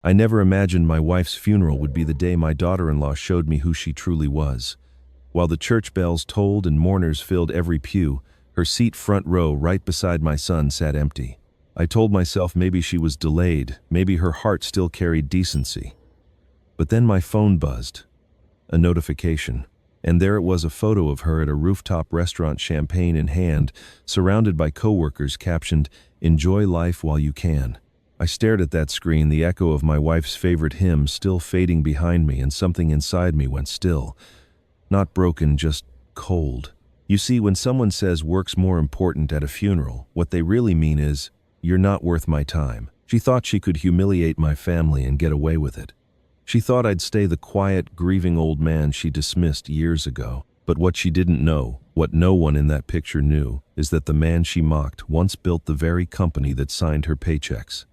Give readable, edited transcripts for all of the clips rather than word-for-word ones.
I never imagined my wife's funeral would be the day my daughter-in-law showed me who she truly was. While the church bells tolled and mourners filled every pew, her seat front row right beside my son sat empty. I told myself maybe she was delayed, maybe her heart still carried decency. But then my phone buzzed. A notification. And there it was, a photo of her at a rooftop restaurant, champagne in hand, surrounded by coworkers, captioned, "Enjoy life while you can." I stared at that screen, the echo of my wife's favorite hymn still fading behind me, and something inside me went still. Not broken, just cold. You see, when someone says work's more important at a funeral, what they really mean is, you're not worth my time. She thought she could humiliate my family and get away with it. She thought I'd stay the quiet, grieving old man she dismissed years ago. But what she didn't know, what no one in that picture knew, is that the man she mocked once built the very company that signed her paychecks.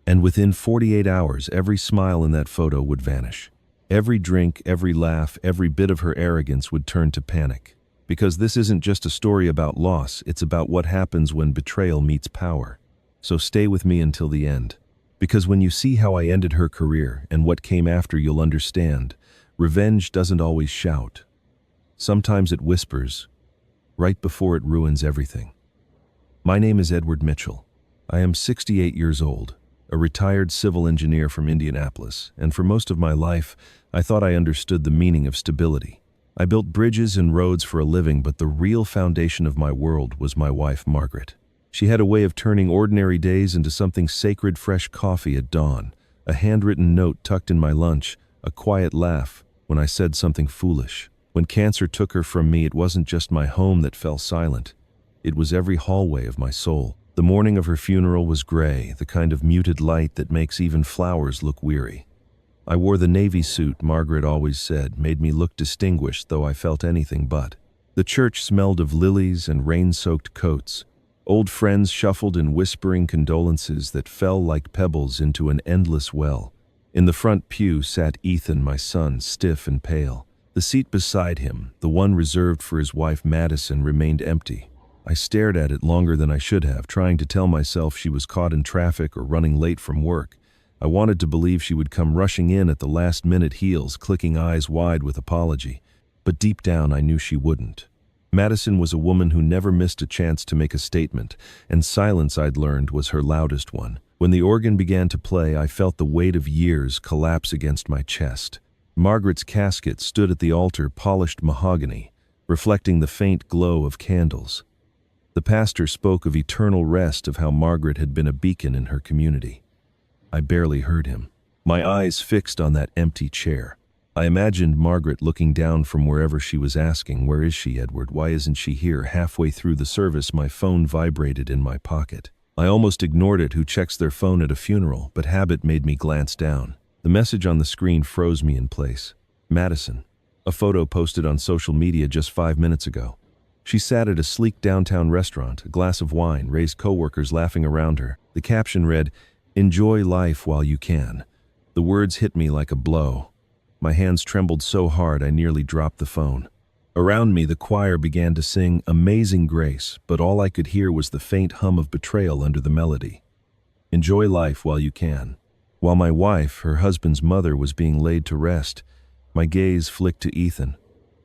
And within 48 hours, every smile in that photo would vanish. Every drink, every laugh, every bit of her arrogance would turn to panic. Because this isn't just a story about loss, it's about what happens when betrayal meets power. So stay with me until the end. Because when you see how I ended her career and what came after, you'll understand. Revenge doesn't always shout. Sometimes it whispers, right before it ruins everything. My name is Edward Mitchell. I am 68 years old, a retired civil engineer from Indianapolis, and for most of my life, I thought I understood the meaning of stability. I built bridges and roads for a living, but the real foundation of my world was my wife, Margaret. She had a way of turning ordinary days into something sacred: fresh coffee at dawn, a handwritten note tucked in my lunch, a quiet laugh when I said something foolish. When cancer took her from me, it wasn't just my home that fell silent. It was every hallway of my soul. The morning of her funeral was gray, the kind of muted light that makes even flowers look weary. I wore the navy suit Margaret always said made me look distinguished, though I felt anything but. The church smelled of lilies and rain-soaked coats. Old friends shuffled in whispering condolences that fell like pebbles into an endless well. In the front pew sat Ethan, my son, stiff and pale. The seat beside him, the one reserved for his wife Madison, remained empty. I stared at it longer than I should have, trying to tell myself she was caught in traffic or running late from work. I wanted to believe she would come rushing in at the last minute, heels clicking, eyes wide with apology. But deep down I knew she wouldn't. Madison was a woman who never missed a chance to make a statement, and silence, I'd learned, was her loudest one. When the organ began to play, I felt the weight of years collapse against my chest. Margaret's casket stood at the altar, polished mahogany, reflecting the faint glow of candles. The pastor spoke of eternal rest, of how Margaret had been a beacon in her community. I barely heard him, my eyes fixed on that empty chair. I imagined Margaret looking down from wherever she was, asking, "Where is she, Edward? Why isn't she here?" Halfway through the service, my phone vibrated in my pocket. I almost ignored it. Who checks their phone at a funeral? But habit made me glance down. The message on the screen froze me in place. Madison. A photo posted on social media just 5 minutes ago. She sat at a sleek downtown restaurant, a glass of wine, raised coworkers laughing around her. The caption read, "Enjoy life while you can." The words hit me like a blow. My hands trembled so hard I nearly dropped the phone. Around me, the choir began to sing Amazing Grace, but all I could hear was the faint hum of betrayal under the melody. Enjoy life while you can. While my wife, her husband's mother, was being laid to rest, my gaze flicked to Ethan.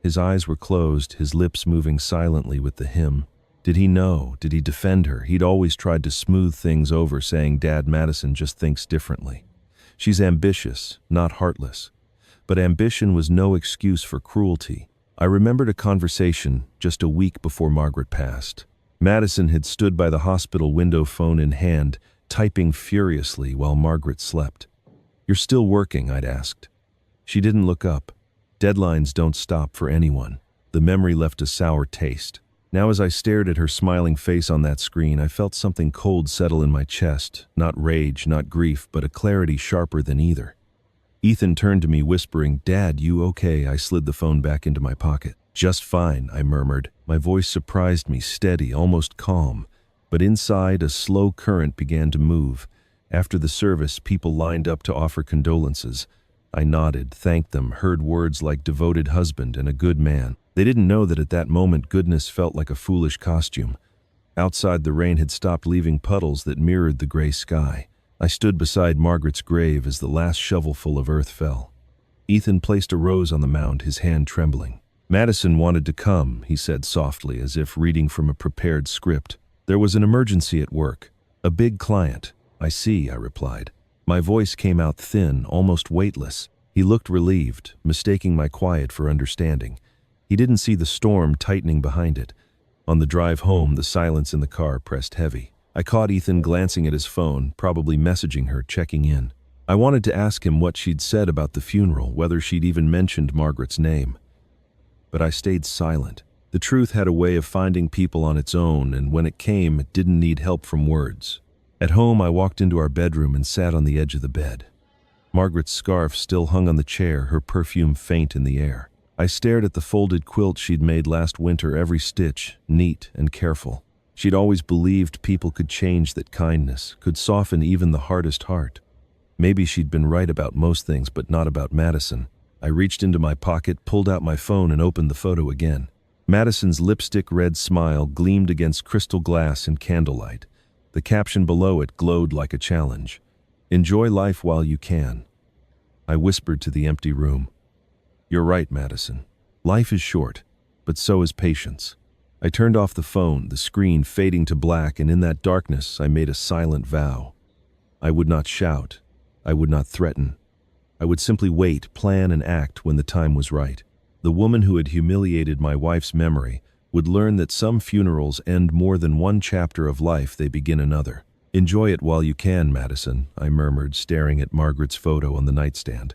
His eyes were closed, his lips moving silently with the hymn. Did he know? Did he defend her? He'd always tried to smooth things over, saying, "Dad, Madison just thinks differently. She's ambitious, not heartless." But ambition was no excuse for cruelty. I remembered a conversation just a week before Margaret passed. Madison had stood by the hospital window, phone in hand, typing furiously while Margaret slept. "You're still working?" I'd asked. She didn't look up. Deadlines don't stop for anyone. The memory left a sour taste. Now, as I stared at her smiling face on that screen, I felt something cold settle in my chest. Not rage, not grief, but a clarity sharper than either. Ethan turned to me, whispering, "Dad, you okay?" I slid the phone back into my pocket. "Just fine," I murmured. My voice surprised me, steady, almost calm. But inside, a slow current began to move. After the service, people lined up to offer condolences. I nodded, thanked them, heard words like devoted husband and a good man. They didn't know that at that moment goodness felt like a foolish costume. Outside, the rain had stopped, leaving puddles that mirrored the gray sky. I stood beside Margaret's grave as the last shovelful of earth fell. Ethan placed a rose on the mound, his hand trembling. Madison wanted to come, he said softly, as if reading from a prepared script. There was an emergency at work. A big client. I see, I replied. My voice came out thin, almost weightless. He looked relieved, mistaking my quiet for understanding. He didn't see the storm tightening behind it. On the drive home, the silence in the car pressed heavy. I caught Ethan glancing at his phone, probably messaging her, checking in. I wanted to ask him what she'd said about the funeral, whether she'd even mentioned Margaret's name. But I stayed silent. The truth had a way of finding people on its own, and when it came, it didn't need help from words. At home, I walked into our bedroom and sat on the edge of the bed. Margaret's scarf still hung on the chair, her perfume faint in the air. I stared at the folded quilt she'd made last winter, every stitch neat and careful. She'd always believed people could change, that kindness could soften even the hardest heart. Maybe she'd been right about most things, but not about Madison. I reached into my pocket, pulled out my phone, and opened the photo again. Madison's lipstick-red smile gleamed against crystal glass and candlelight. The caption below it glowed like a challenge. "Enjoy life while you can." I whispered to the empty room. "You're right, Madison. Life is short, but so is patience." I turned off the phone, the screen fading to black, and in that darkness I made a silent vow. I would not shout. I would not threaten. I would simply wait, plan, and act when the time was right. The woman who had humiliated my wife's memory would learn that some funerals end more than one chapter of life, they begin another. "Enjoy it while you can, Madison," I murmured, staring at Margaret's photo on the nightstand.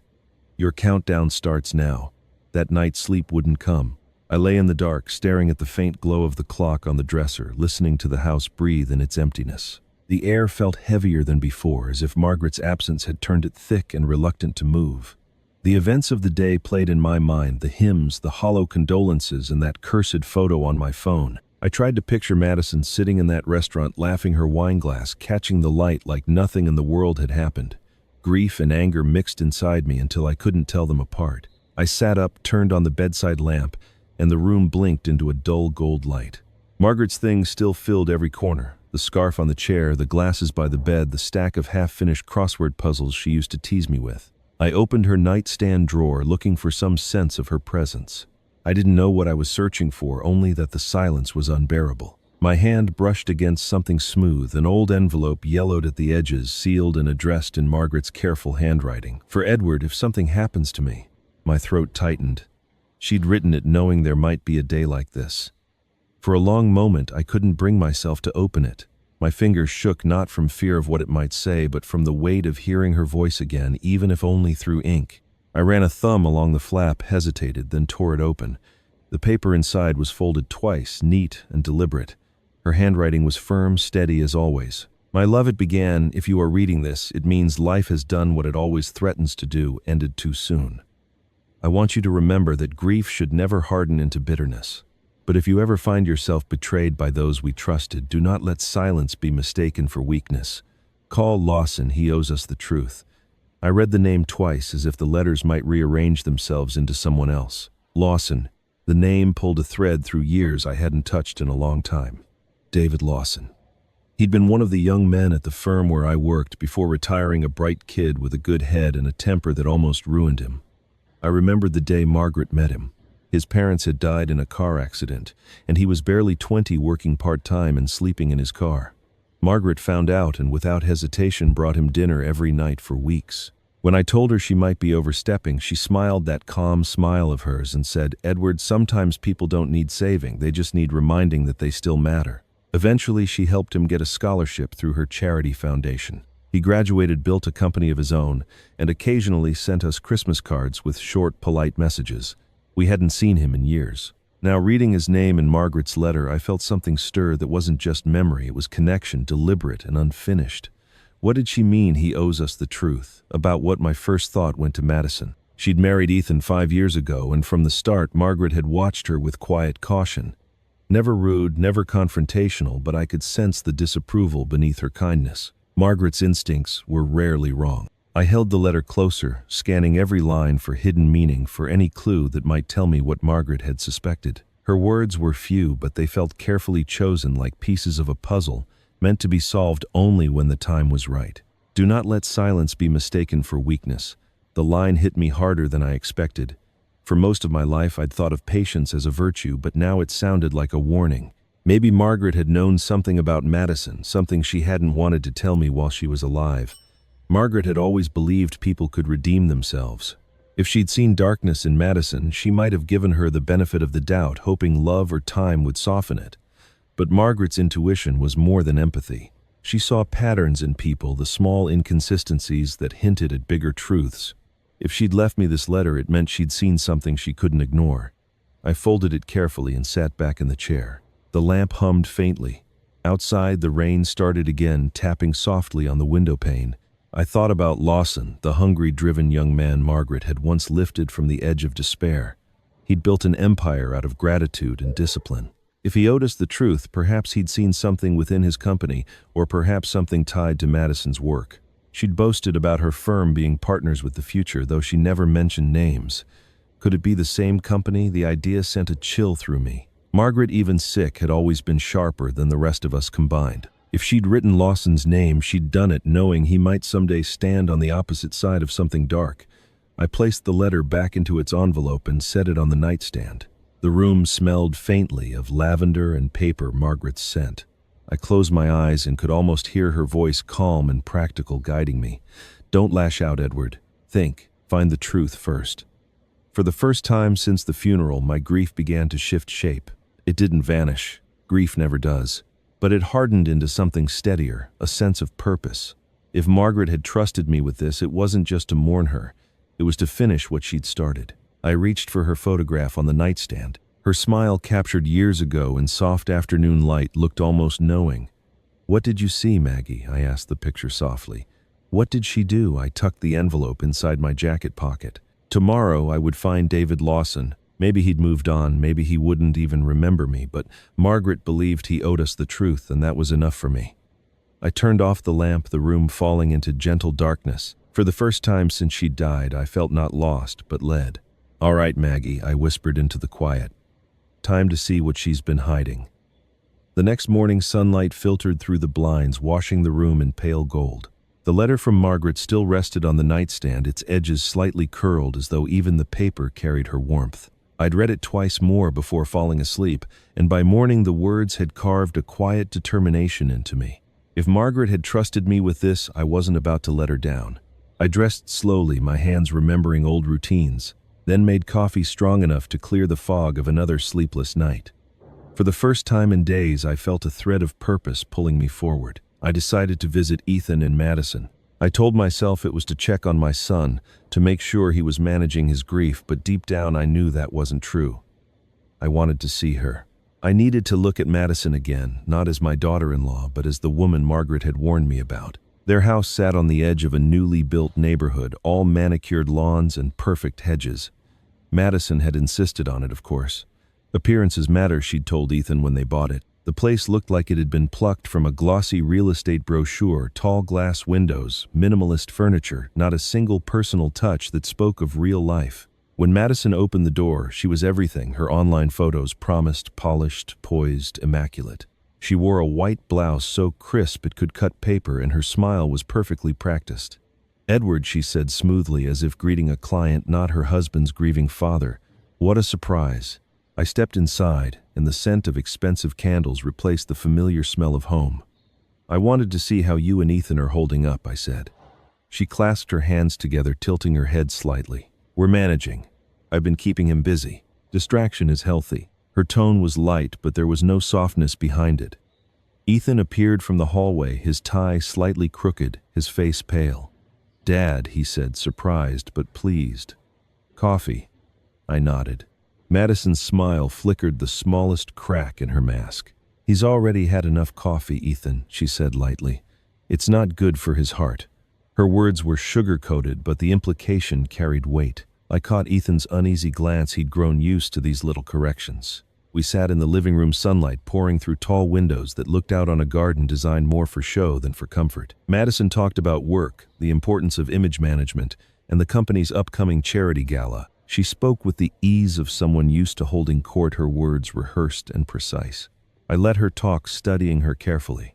"Your countdown starts now." That night sleep wouldn't come. I lay in the dark, staring at the faint glow of the clock on the dresser, listening to the house breathe in its emptiness. The air felt heavier than before, as if Margaret's absence had turned it thick and reluctant to move. The events of the day played in my mind, the hymns, the hollow condolences, and that cursed photo on my phone. I tried to picture Madison sitting in that restaurant, laughing her wine glass, catching the light like nothing in the world had happened. Grief and anger mixed inside me until I couldn't tell them apart. I sat up, turned on the bedside lamp, and the room blinked into a dull gold light. Margaret's things still filled every corner. The scarf on the chair, the glasses by the bed, the stack of half-finished crossword puzzles she used to tease me with. I opened her nightstand drawer, looking for some sense of her presence. I didn't know what I was searching for, only that the silence was unbearable. My hand brushed against something smooth, an old envelope yellowed at the edges, sealed and addressed in Margaret's careful handwriting. "For Edward, if something happens to me." My throat tightened. She'd written it knowing there might be a day like this. For a long moment, I couldn't bring myself to open it. My fingers shook, not from fear of what it might say, but from the weight of hearing her voice again, even if only through ink. I ran a thumb along the flap, hesitated, then tore it open. The paper inside was folded twice, neat and deliberate. Her handwriting was firm, steady as always. "My love," it began, "if you are reading this, it means life has done what it always threatens to do, ended too soon. I want you to remember that grief should never harden into bitterness. But if you ever find yourself betrayed by those we trusted, do not let silence be mistaken for weakness. Call Lawson, he owes us the truth." I read the name twice, as if the letters might rearrange themselves into someone else. Lawson. The name pulled a thread through years I hadn't touched in a long time. David Lawson. He'd been one of the young men at the firm where I worked before retiring, a bright kid with a good head and a temper that almost ruined him. I remembered the day Margaret met him. His parents had died in a car accident, and he was barely 20, working part-time and sleeping in his car. Margaret found out and without hesitation brought him dinner every night for weeks. When I told her she might be overstepping, she smiled that calm smile of hers and said, "Edward, sometimes people don't need saving, they just need reminding that they still matter." Eventually, she helped him get a scholarship through her charity foundation. He graduated, built a company of his own, and occasionally sent us Christmas cards with short, polite messages. We hadn't seen him in years. Now, reading his name in Margaret's letter, I felt something stir that wasn't just memory, it was connection, deliberate and unfinished. What did she mean, he owes us the truth? About what my first thought went to Madison. She'd married Ethan 5 years ago, and from the start, Margaret had watched her with quiet caution. Never rude, never confrontational, but I could sense the disapproval beneath her kindness. Margaret's instincts were rarely wrong. I held the letter closer, scanning every line for hidden meaning, for any clue that might tell me what Margaret had suspected. Her words were few, but they felt carefully chosen, like pieces of a puzzle, meant to be solved only when the time was right. Do not let silence be mistaken for weakness. The line hit me harder than I expected. For most of my life, I'd thought of patience as a virtue, but now it sounded like a warning. Maybe Margaret had known something about Madison, something she hadn't wanted to tell me while she was alive. Margaret had always believed people could redeem themselves. If she'd seen darkness in Madison, she might have given her the benefit of the doubt, hoping love or time would soften it. But Margaret's intuition was more than empathy. She saw patterns in people, the small inconsistencies that hinted at bigger truths. If she'd left me this letter, it meant she'd seen something she couldn't ignore. I folded it carefully and sat back in the chair. The lamp hummed faintly. Outside, the rain started again, tapping softly on the window pane. I thought about Lawson, the hungry, driven young man Margaret had once lifted from the edge of despair. He'd built an empire out of gratitude and discipline. If he owed us the truth, perhaps he'd seen something within his company, or perhaps something tied to Madison's work. She'd boasted about her firm being partners with the future, though she never mentioned names. Could it be the same company? The idea sent a chill through me. Margaret, even sick, had always been sharper than the rest of us combined. If she'd written Lawson's name, she'd done it knowing he might someday stand on the opposite side of something dark. I placed the letter back into its envelope and set it on the nightstand. The room smelled faintly of lavender and paper Margaret's scent. I closed my eyes and could almost hear her voice, calm and practical, guiding me. Don't lash out, Edward. Think. Find the truth first. For the first time since the funeral, my grief began to shift shape. It didn't vanish. Grief never does. But it hardened into something steadier, a sense of purpose. If Margaret had trusted me with this, it wasn't just to mourn her. It was to finish what she'd started. I reached for her photograph on the nightstand. Her smile, captured years ago in soft afternoon light, looked almost knowing. "What did you see, Maggie?" I asked the picture softly. "What did she do?" I tucked the envelope inside my jacket pocket. Tomorrow I would find David Lawson. Maybe he'd moved on, maybe he wouldn't even remember me, but Margaret believed he owed us the truth, and that was enough for me. I turned off the lamp, the room falling into gentle darkness. For the first time since she died, I felt not lost, but led. "All right, Maggie," I whispered into the quiet. "Time to see what she's been hiding." The next morning, sunlight filtered through the blinds, washing the room in pale gold. The letter from Margaret still rested on the nightstand, its edges slightly curled as though even the paper carried her warmth. I'd read it twice more before falling asleep, and by morning the words had carved a quiet determination into me. If Margaret had trusted me with this, I wasn't about to let her down. I dressed slowly, my hands remembering old routines, then made coffee strong enough to clear the fog of another sleepless night. For the first time in days, I felt a thread of purpose pulling me forward. I decided to visit Ethan in Madison. I told myself it was to check on my son, to make sure he was managing his grief, but deep down I knew that wasn't true. I wanted to see her. I needed to look at Madison again, not as my daughter-in-law, but as the woman Margaret had warned me about. Their house sat on the edge of a newly built neighborhood, all manicured lawns and perfect hedges. Madison had insisted on it, of course. Appearances matter, she'd told Ethan when they bought it. The place looked like it had been plucked from a glossy real estate brochure, tall glass windows, minimalist furniture, not a single personal touch that spoke of real life. When Madison opened the door, she was everything her online photos promised: polished, poised, immaculate. She wore a white blouse so crisp it could cut paper, and her smile was perfectly practiced. "Edward," she said smoothly, as if greeting a client, not her husband's grieving father. What a surprise. I stepped inside, and the scent of expensive candles replaced the familiar smell of home. "I wanted to see how you and Ethan are holding up," I said. She clasped her hands together, tilting her head slightly. "We're managing. I've been keeping him busy. Distraction is healthy." Her tone was light, but there was no softness behind it. Ethan appeared from the hallway, his tie slightly crooked, his face pale. "Dad," he said, surprised but pleased. "Coffee?" I nodded. Madison's smile flickered the smallest crack in her mask. "He's already had enough coffee, Ethan," she said lightly. "It's not good for his heart." Her words were sugar-coated, but the implication carried weight. I caught Ethan's uneasy glance. He'd grown used to these little corrections. We sat in the living room, sunlight pouring through tall windows that looked out on a garden designed more for show than for comfort. Madison talked about work, the importance of image management, and the company's upcoming charity gala. She spoke with the ease of someone used to holding court, her words rehearsed and precise. I let her talk, studying her carefully.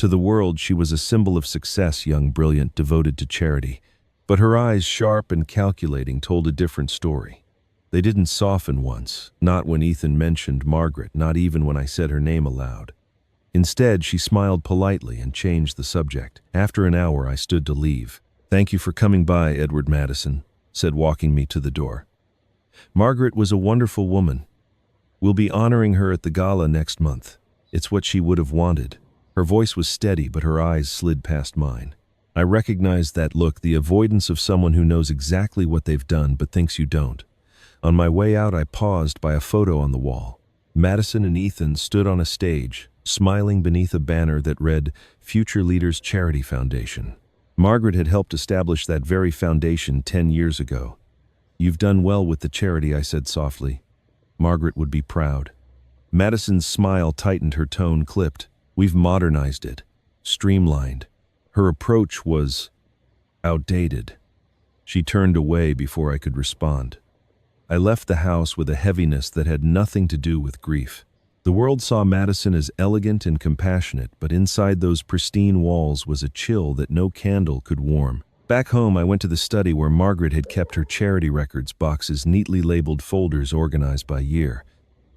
To the world, she was a symbol of success, young, brilliant, devoted to charity. But her eyes, sharp and calculating, told a different story. They didn't soften once, not when Ethan mentioned Margaret, not even when I said her name aloud. Instead, she smiled politely and changed the subject. After an hour, I stood to leave. "Thank you for coming by, Edward Madison," said, walking me to the door. "Margaret was a wonderful woman. We'll be honoring her at the gala next month. It's what she would have wanted." Her voice was steady, but her eyes slid past mine. I recognized that look, the avoidance of someone who knows exactly what they've done but thinks you don't. On my way out, I paused by a photo on the wall. Madison and Ethan stood on a stage, smiling beneath a banner that read, "Future Leaders Charity Foundation." Margaret had helped establish that very foundation 10 years ago. "You've done well with the charity," I said softly. "Margaret would be proud." Madison's smile tightened, her tone clipped. "We've modernized it, streamlined." Her approach was outdated. She turned away before I could respond. I left the house with a heaviness that had nothing to do with grief. The world saw Madison as elegant and compassionate, but inside those pristine walls was a chill that no candle could warm. Back home, I went to the study where Margaret had kept her charity records boxes, neatly labeled folders organized by year.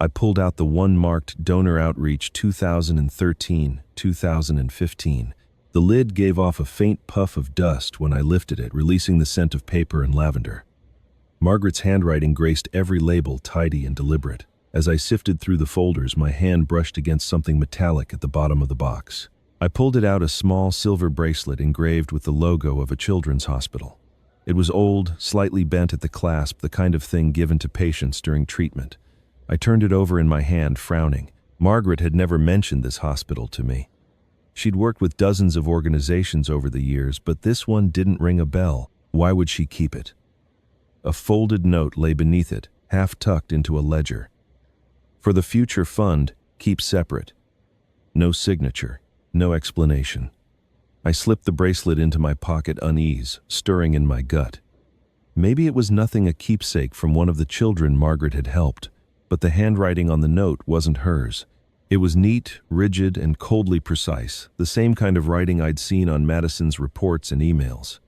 I pulled out the one marked Donor Outreach 2013-2015. The lid gave off a faint puff of dust when I lifted it, releasing the scent of paper and lavender. Margaret's handwriting graced every label, tidy and deliberate. As I sifted through the folders, my hand brushed against something metallic at the bottom of the box. I pulled it out, a small silver bracelet engraved with the logo of a children's hospital. It was old, slightly bent at the clasp, the kind of thing given to patients during treatment. I turned it over in my hand, frowning. Margaret had never mentioned this hospital to me. She'd worked with dozens of organizations over the years, but this one didn't ring a bell. Why would she keep it? A folded note lay beneath it, half tucked into a ledger. "For the future fund, keep separate." No signature, no explanation. I slipped the bracelet into my pocket, unease stirring in my gut. Maybe it was nothing, a keepsake from one of the children Margaret had helped. But the handwriting on the note wasn't hers. It was neat, rigid, and coldly precise, the same kind of writing I'd seen on Madison's reports and emails.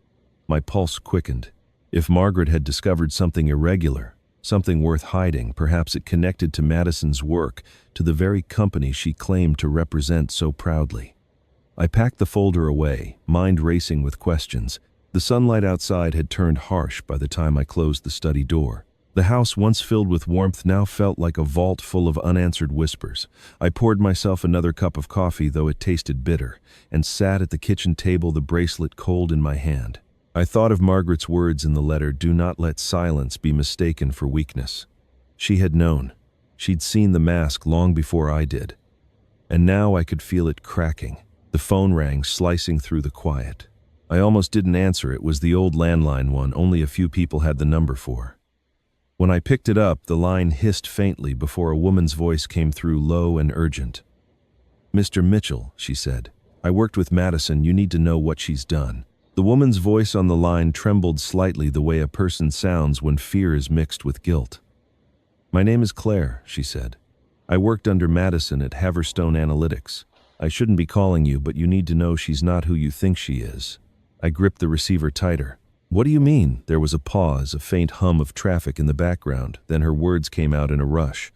My pulse quickened. If Margaret had discovered something irregular, something worth hiding, perhaps it connected to Madison's work, to the very company she claimed to represent so proudly. I packed the folder away, mind racing with questions. The sunlight outside had turned harsh by the time I closed the study door. The house, once filled with warmth, now felt like a vault full of unanswered whispers. I poured myself another cup of coffee, though it tasted bitter, and sat at the kitchen table, the bracelet cold in my hand. I thought of Margaret's words in the letter, "Do not let silence be mistaken for weakness." She had known. She'd seen the mask long before I did. And now I could feel it cracking. The phone rang, slicing through the quiet. I almost didn't answer. It was the old landline one only a few people had the number for. When I picked it up, the line hissed faintly before a woman's voice came through, low and urgent. "Mr. Mitchell," she said, "I worked with Madison. You need to know what she's done." The woman's voice on the line trembled slightly, the way a person sounds when fear is mixed with guilt. "My name is Claire," she said. "I worked under Madison at Haverstone Analytics. I shouldn't be calling you, but you need to know she's not who you think she is." I gripped the receiver tighter. "What do you mean?" There was a pause, a faint hum of traffic in the background, then her words came out in a rush.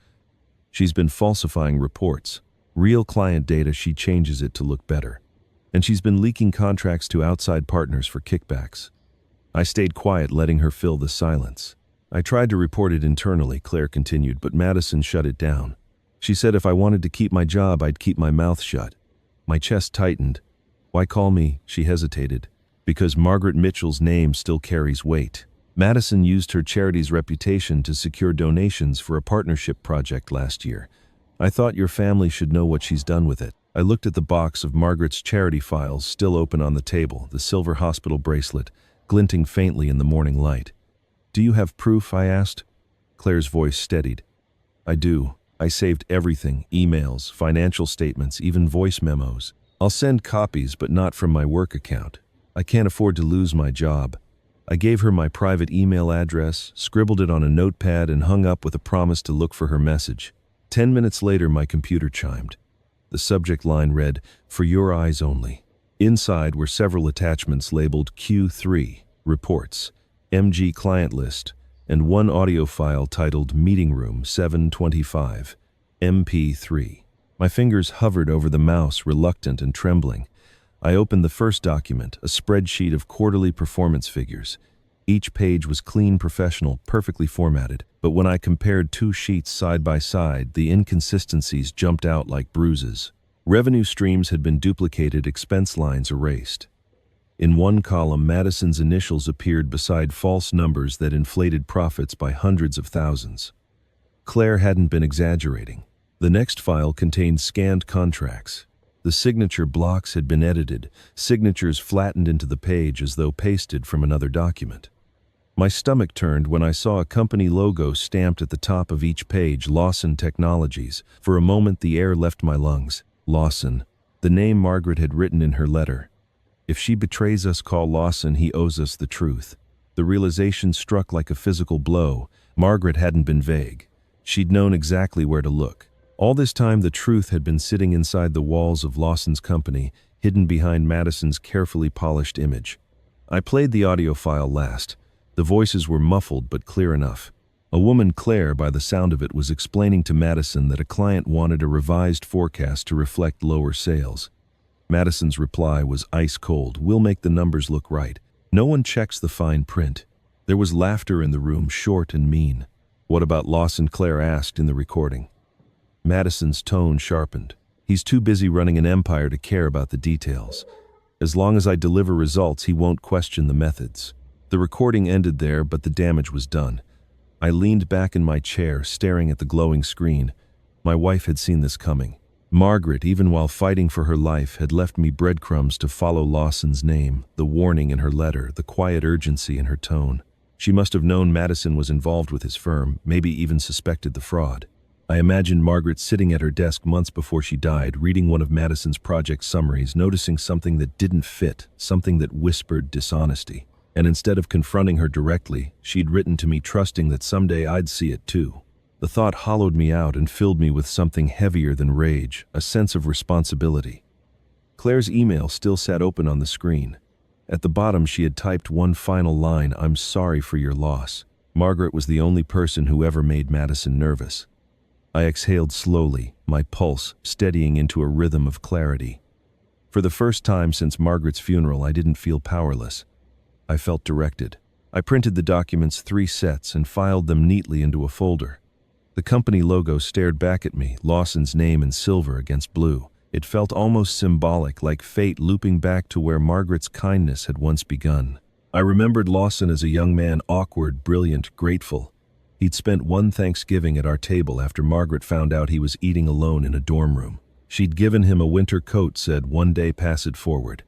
"She's been falsifying reports. Real client data, she changes it to look better. And she's been leaking contracts to outside partners for kickbacks." I stayed quiet, letting her fill the silence. "I tried to report it internally," Claire continued, "but Madison shut it down. She said if I wanted to keep my job, I'd keep my mouth shut." My chest tightened. "Why call me?" She hesitated. "Because Margaret Mitchell's name still carries weight. Madison used her charity's reputation to secure donations for a partnership project last year. I thought your family should know what she's done with it." I looked at the box of Margaret's charity files still open on the table, the silver hospital bracelet, glinting faintly in the morning light. "Do you have proof?" I asked. Claire's voice steadied. "I do. I saved everything, emails, financial statements, even voice memos. I'll send copies, but not from my work account. I can't afford to lose my job." I gave her my private email address, scribbled it on a notepad, and hung up with a promise to look for her message. 10 minutes later, my computer chimed. The subject line read, "For your eyes only." Inside were several attachments labeled Q3, Reports, MG Client List, and one audio file titled Meeting Room 725, MP3. My fingers hovered over the mouse, reluctant and trembling. I opened the first document, a spreadsheet of quarterly performance figures. Each page was clean, professional, perfectly formatted, but when I compared two sheets side by side, the inconsistencies jumped out like bruises. Revenue streams had been duplicated, expense lines erased. In one column, Madison's initials appeared beside false numbers that inflated profits by hundreds of thousands. Claire hadn't been exaggerating. The next file contained scanned contracts. The signature blocks had been edited, signatures flattened into the page as though pasted from another document. My stomach turned when I saw a company logo stamped at the top of each page, Lawson Technologies. For a moment, the air left my lungs. Lawson, the name Margaret had written in her letter. If she betrays us, call Lawson, he owes us the truth. The realization struck like a physical blow. Margaret hadn't been vague. She'd known exactly where to look. All this time, the truth had been sitting inside the walls of Lawson's company, hidden behind Madison's carefully polished image. I played the audio file last. The voices were muffled but clear enough. A woman, Claire, by the sound of it, was explaining to Madison that a client wanted a revised forecast to reflect lower sales. Madison's reply was ice cold. "We'll make the numbers look right. No one checks the fine print." There was laughter in the room, short and mean. "What about Lawson?" Claire asked in the recording. Madison's tone sharpened. "He's too busy running an empire to care about the details. As long as I deliver results, he won't question the methods." The recording ended there, but the damage was done. I leaned back in my chair, staring at the glowing screen. My wife had seen this coming. Margaret, even while fighting for her life, had left me breadcrumbs to follow Lawson's name, the warning in her letter, the quiet urgency in her tone. She must have known Madison was involved with his firm, maybe even suspected the fraud. I imagined Margaret sitting at her desk months before she died, reading one of Madison's project summaries, noticing something that didn't fit, something that whispered dishonesty. And instead of confronting her directly, she'd written to me, trusting that someday I'd see it too. The thought hollowed me out and filled me with something heavier than rage, a sense of responsibility. Claire's email still sat open on the screen. At the bottom, she had typed one final line: "I'm sorry for your loss." Margaret was the only person who ever made Madison nervous. I exhaled slowly, my pulse steadying into a rhythm of clarity. For the first time since Margaret's funeral, I didn't feel powerless. I felt directed. I printed the documents, 3 sets, and filed them neatly into a folder. The company logo stared back at me, Lawson's name in silver against blue. It felt almost symbolic, like fate looping back to where Margaret's kindness had once begun. I remembered Lawson as a young man, awkward, brilliant, grateful. He'd spent one Thanksgiving at our table after Margaret found out he was eating alone in a dorm room. She'd given him a winter coat, said, "One day pass it forward."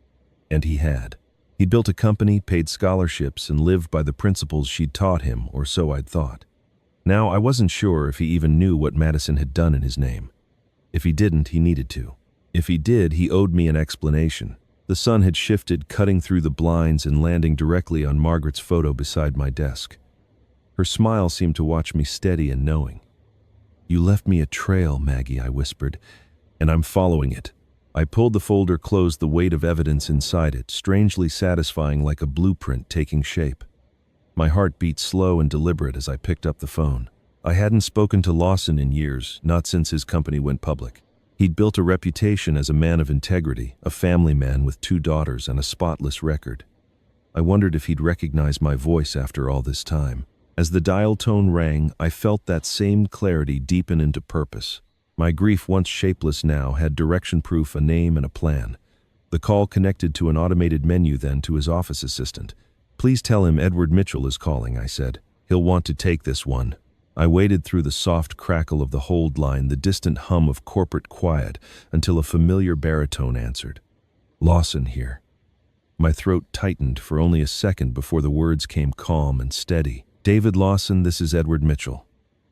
And he had. He'd built a company, paid scholarships, and lived by the principles she'd taught him, or so I'd thought. Now, I wasn't sure if he even knew what Madison had done in his name. If he didn't, he needed to. If he did, he owed me an explanation. The sun had shifted, cutting through the blinds and landing directly on Margaret's photo beside my desk. Her smile seemed to watch me, steady and knowing. "You left me a trail, Maggie," I whispered, "and I'm following it." I pulled the folder, closed, the weight of evidence inside it, strangely satisfying, like a blueprint taking shape. My heart beat slow and deliberate as I picked up the phone. I hadn't spoken to Lawson in years, not since his company went public. He'd built a reputation as a man of integrity, a family man with 2 daughters and a spotless record. I wondered if he'd recognize my voice after all this time. As the dial tone rang, I felt that same clarity deepen into purpose. My grief, once shapeless now, had direction proof, a name and a plan. The call connected to an automated menu, then to his office assistant. "Please tell him Edward Mitchell is calling," I said. "He'll want to take this one." I waited through the soft crackle of the hold line, the distant hum of corporate quiet, until a familiar baritone answered. "Lawson here." My throat tightened for only a second before the words came calm and steady. "David Lawson, this is Edward Mitchell.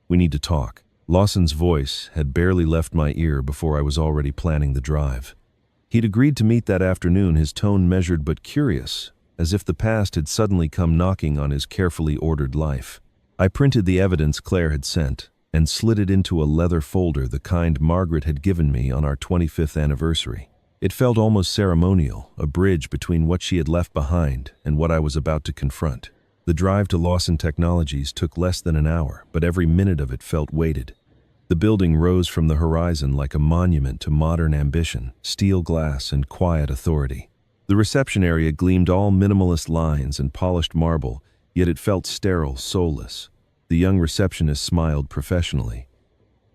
We need to talk." Lawson's voice had barely left my ear before I was already planning the drive. He'd agreed to meet that afternoon, his tone measured but curious, as if the past had suddenly come knocking on his carefully ordered life. I printed the evidence Claire had sent, and slid it into a leather folder, the kind Margaret had given me on our 25th anniversary. It felt almost ceremonial, a bridge between what she had left behind and what I was about to confront. The drive to Lawson Technologies took less than an hour, but every minute of it felt weighted. The building rose from the horizon like a monument to modern ambition, steel glass, and quiet authority. The reception area gleamed all minimalist lines and polished marble, yet it felt sterile, soulless. The young receptionist smiled professionally.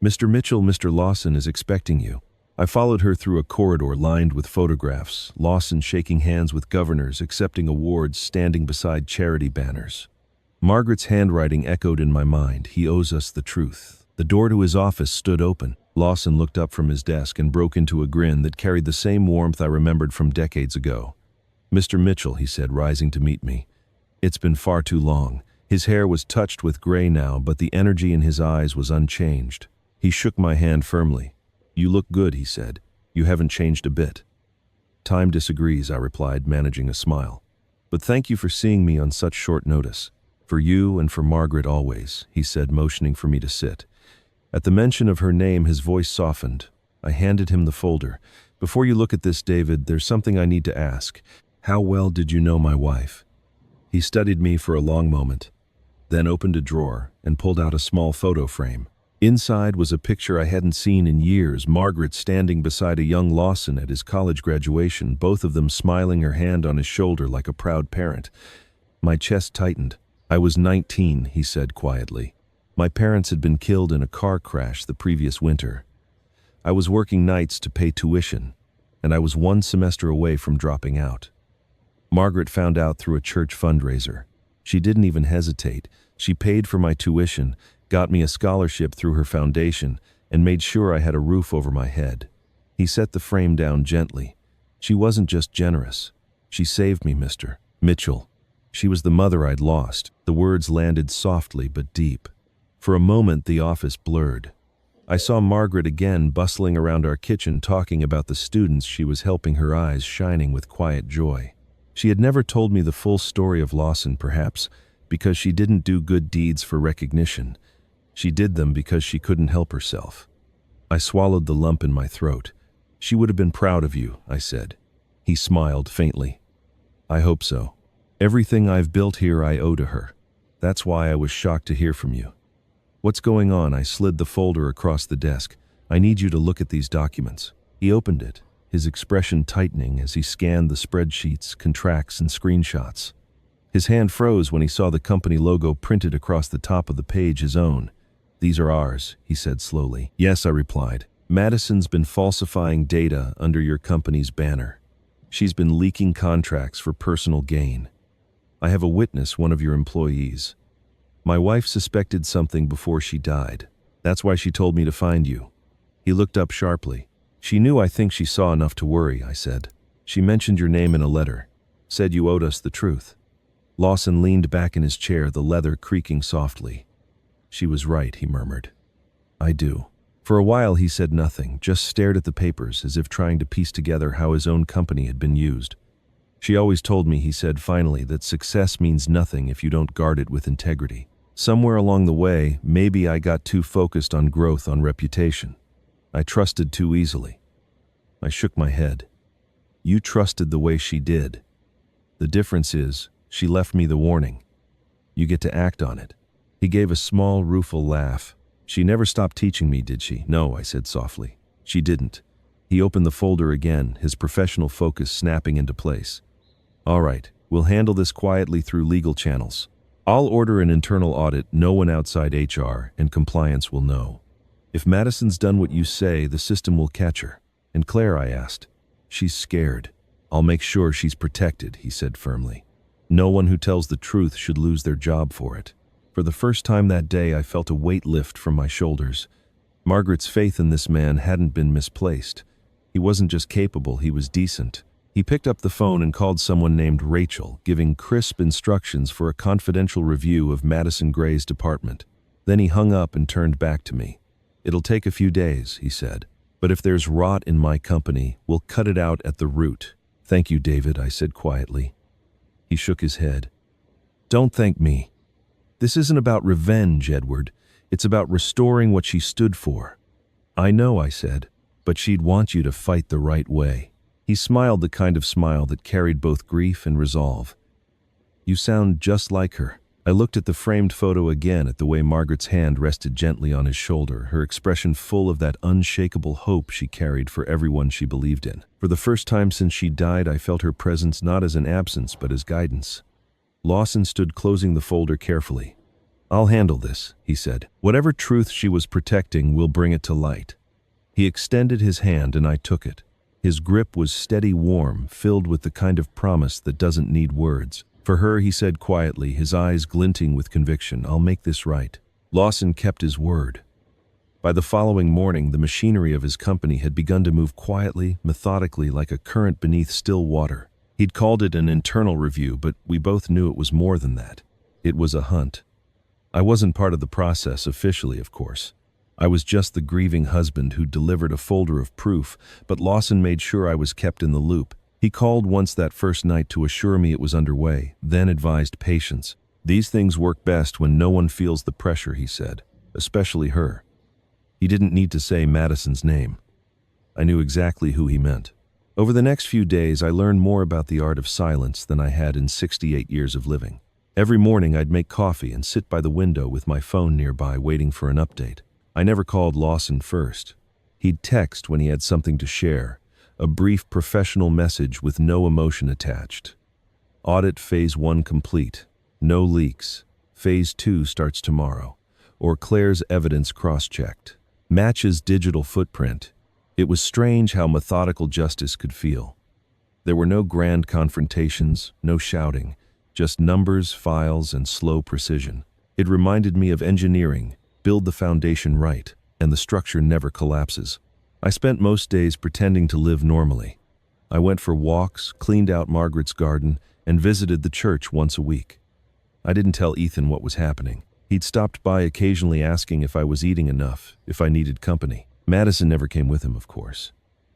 "Mr. Mitchell, Mr. Lawson is expecting you." I followed her through a corridor lined with photographs, Lawson shaking hands with governors, accepting awards, standing beside charity banners. Margaret's handwriting echoed in my mind. He owes us the truth. The door to his office stood open. Lawson looked up from his desk and broke into a grin that carried the same warmth I remembered from decades ago. "Mr. Mitchell," he said, rising to meet me. "It's been far too long." His hair was touched with gray now, but the energy in his eyes was unchanged. He shook my hand firmly. "You look good," he said. "You haven't changed a bit." "Time disagrees," I replied, managing a smile. "But thank you for seeing me on such short notice. For you and for Margaret always," he said, motioning for me to sit. At the mention of her name, his voice softened. I handed him the folder. "Before you look at this, David, there's something I need to ask. How well did you know my wife?" He studied me for a long moment, then opened a drawer and pulled out a small photo frame. Inside was a picture I hadn't seen in years, Margaret standing beside a young Lawson at his college graduation, both of them smiling, her hand on his shoulder like a proud parent. My chest tightened. "I was 19, he said quietly. "My parents had been killed in a car crash the previous winter. I was working nights to pay tuition, and I was one semester away from dropping out. Margaret found out through a church fundraiser. She didn't even hesitate. She paid for my tuition, got me a scholarship through her foundation, and made sure I had a roof over my head." He set the frame down gently. "She wasn't just generous. She saved me, Mr. Mitchell. She was the mother I'd lost." The words landed softly but deep. For a moment, the office blurred. I saw Margaret again bustling around our kitchen talking about the students she was helping, her eyes shining with quiet joy. She had never told me the full story of Lawson, perhaps because she didn't do good deeds for recognition. She did them because she couldn't help herself. I swallowed the lump in my throat. "She would have been proud of you," I said. He smiled faintly. "I hope so. Everything I've built here I owe to her. That's why I was shocked to hear from you." "What's going on?" I slid the folder across the desk. "I need you to look at these documents." He opened it, his expression tightening as he scanned the spreadsheets, contracts, and screenshots. His hand froze when he saw the company logo printed across the top of the page, his own. "These are ours," he said slowly. "Yes," I replied. "Madison's been falsifying data under your company's banner. She's been leaking contracts for personal gain. I have a witness, one of your employees. My wife suspected something before she died. That's why she told me to find you." He looked up sharply. "She knew. I think she saw enough to worry," I said. "She mentioned your name in a letter. Said you owed us the truth." Lawson leaned back in his chair, the leather creaking softly. "She was right," he murmured. "I do." For a while he said nothing, just stared at the papers as if trying to piece together how his own company had been used. "She always told me," he said finally, "that success means nothing if you don't guard it with integrity. Somewhere along the way, maybe I got too focused on growth, on reputation. I trusted too easily." I shook my head. "You trusted the way she did. The difference is, she left me the warning. You get to act on it." He gave a small, rueful laugh. "She never stopped teaching me, did she?" "No," I said softly. "She didn't." He opened the folder again, his professional focus snapping into place. "All right, we'll handle this quietly through legal channels. I'll order an internal audit, no one outside HR, and compliance will know. If Madison's done what you say, the system will catch her." "And Claire?" I asked. "She's scared." "I'll make sure she's protected," he said firmly. "No one who tells the truth should lose their job for it." For the first time that day, I felt a weight lift from my shoulders. Margaret's faith in this man hadn't been misplaced. He wasn't just capable, he was decent. He picked up the phone and called someone named Rachel, giving crisp instructions for a confidential review of Madison Gray's department. Then he hung up and turned back to me. "It'll take a few days," he said. "But if there's rot in my company, we'll cut it out at the root." "Thank you, David," I said quietly. He shook his head. "Don't thank me. This isn't about revenge, Edward. It's about restoring what she stood for. I know, I said, but she'd want you to fight the right way. He smiled the kind of smile that carried both grief and resolve. You sound just like her. I looked at the framed photo again, at the way Margaret's hand rested gently on his shoulder, her expression full of that unshakable hope she carried for everyone she believed in. For the first time since she died, I felt her presence not as an absence, but as guidance. Lawson stood closing the folder carefully. I'll handle this, he said. Whatever truth she was protecting, we'll bring it to light. He extended his hand and I took it. His grip was steady, warm, filled with the kind of promise that doesn't need words. For her, he said quietly, his eyes glinting with conviction, I'll make this right. Lawson kept his word. By the following morning, the machinery of his company had begun to move quietly, methodically, like a current beneath still water. He'd called it an internal review, but we both knew it was more than that. It was a hunt. I wasn't part of the process officially, of course. I was just the grieving husband who delivered a folder of proof, but Lawson made sure I was kept in the loop. He called once that first night to assure me it was underway, then advised patience. These things work best when no one feels the pressure, he said, especially her. He didn't need to say Madison's name. I knew exactly who he meant. Over the next few days, I learned more about the art of silence than I had in 68 years of living. Every morning, I'd make coffee and sit by the window with my phone nearby, waiting for an update. I never called Lawson first. He'd text when he had something to share, a brief professional message with no emotion attached. Audit Phase 1 complete. No leaks. Phase 2 starts tomorrow. Or Claire's evidence cross-checked. Matches digital footprint. It was strange how methodical justice could feel. There were no grand confrontations, no shouting, just numbers, files, and slow precision. It reminded me of engineering. Build the foundation right, and the structure never collapses. I spent most days pretending to live normally. I went for walks, cleaned out Margaret's garden, and visited the church once a week. I didn't tell Ethan what was happening. He'd stopped by occasionally asking if I was eating enough, if I needed company. Madison never came with him, of course.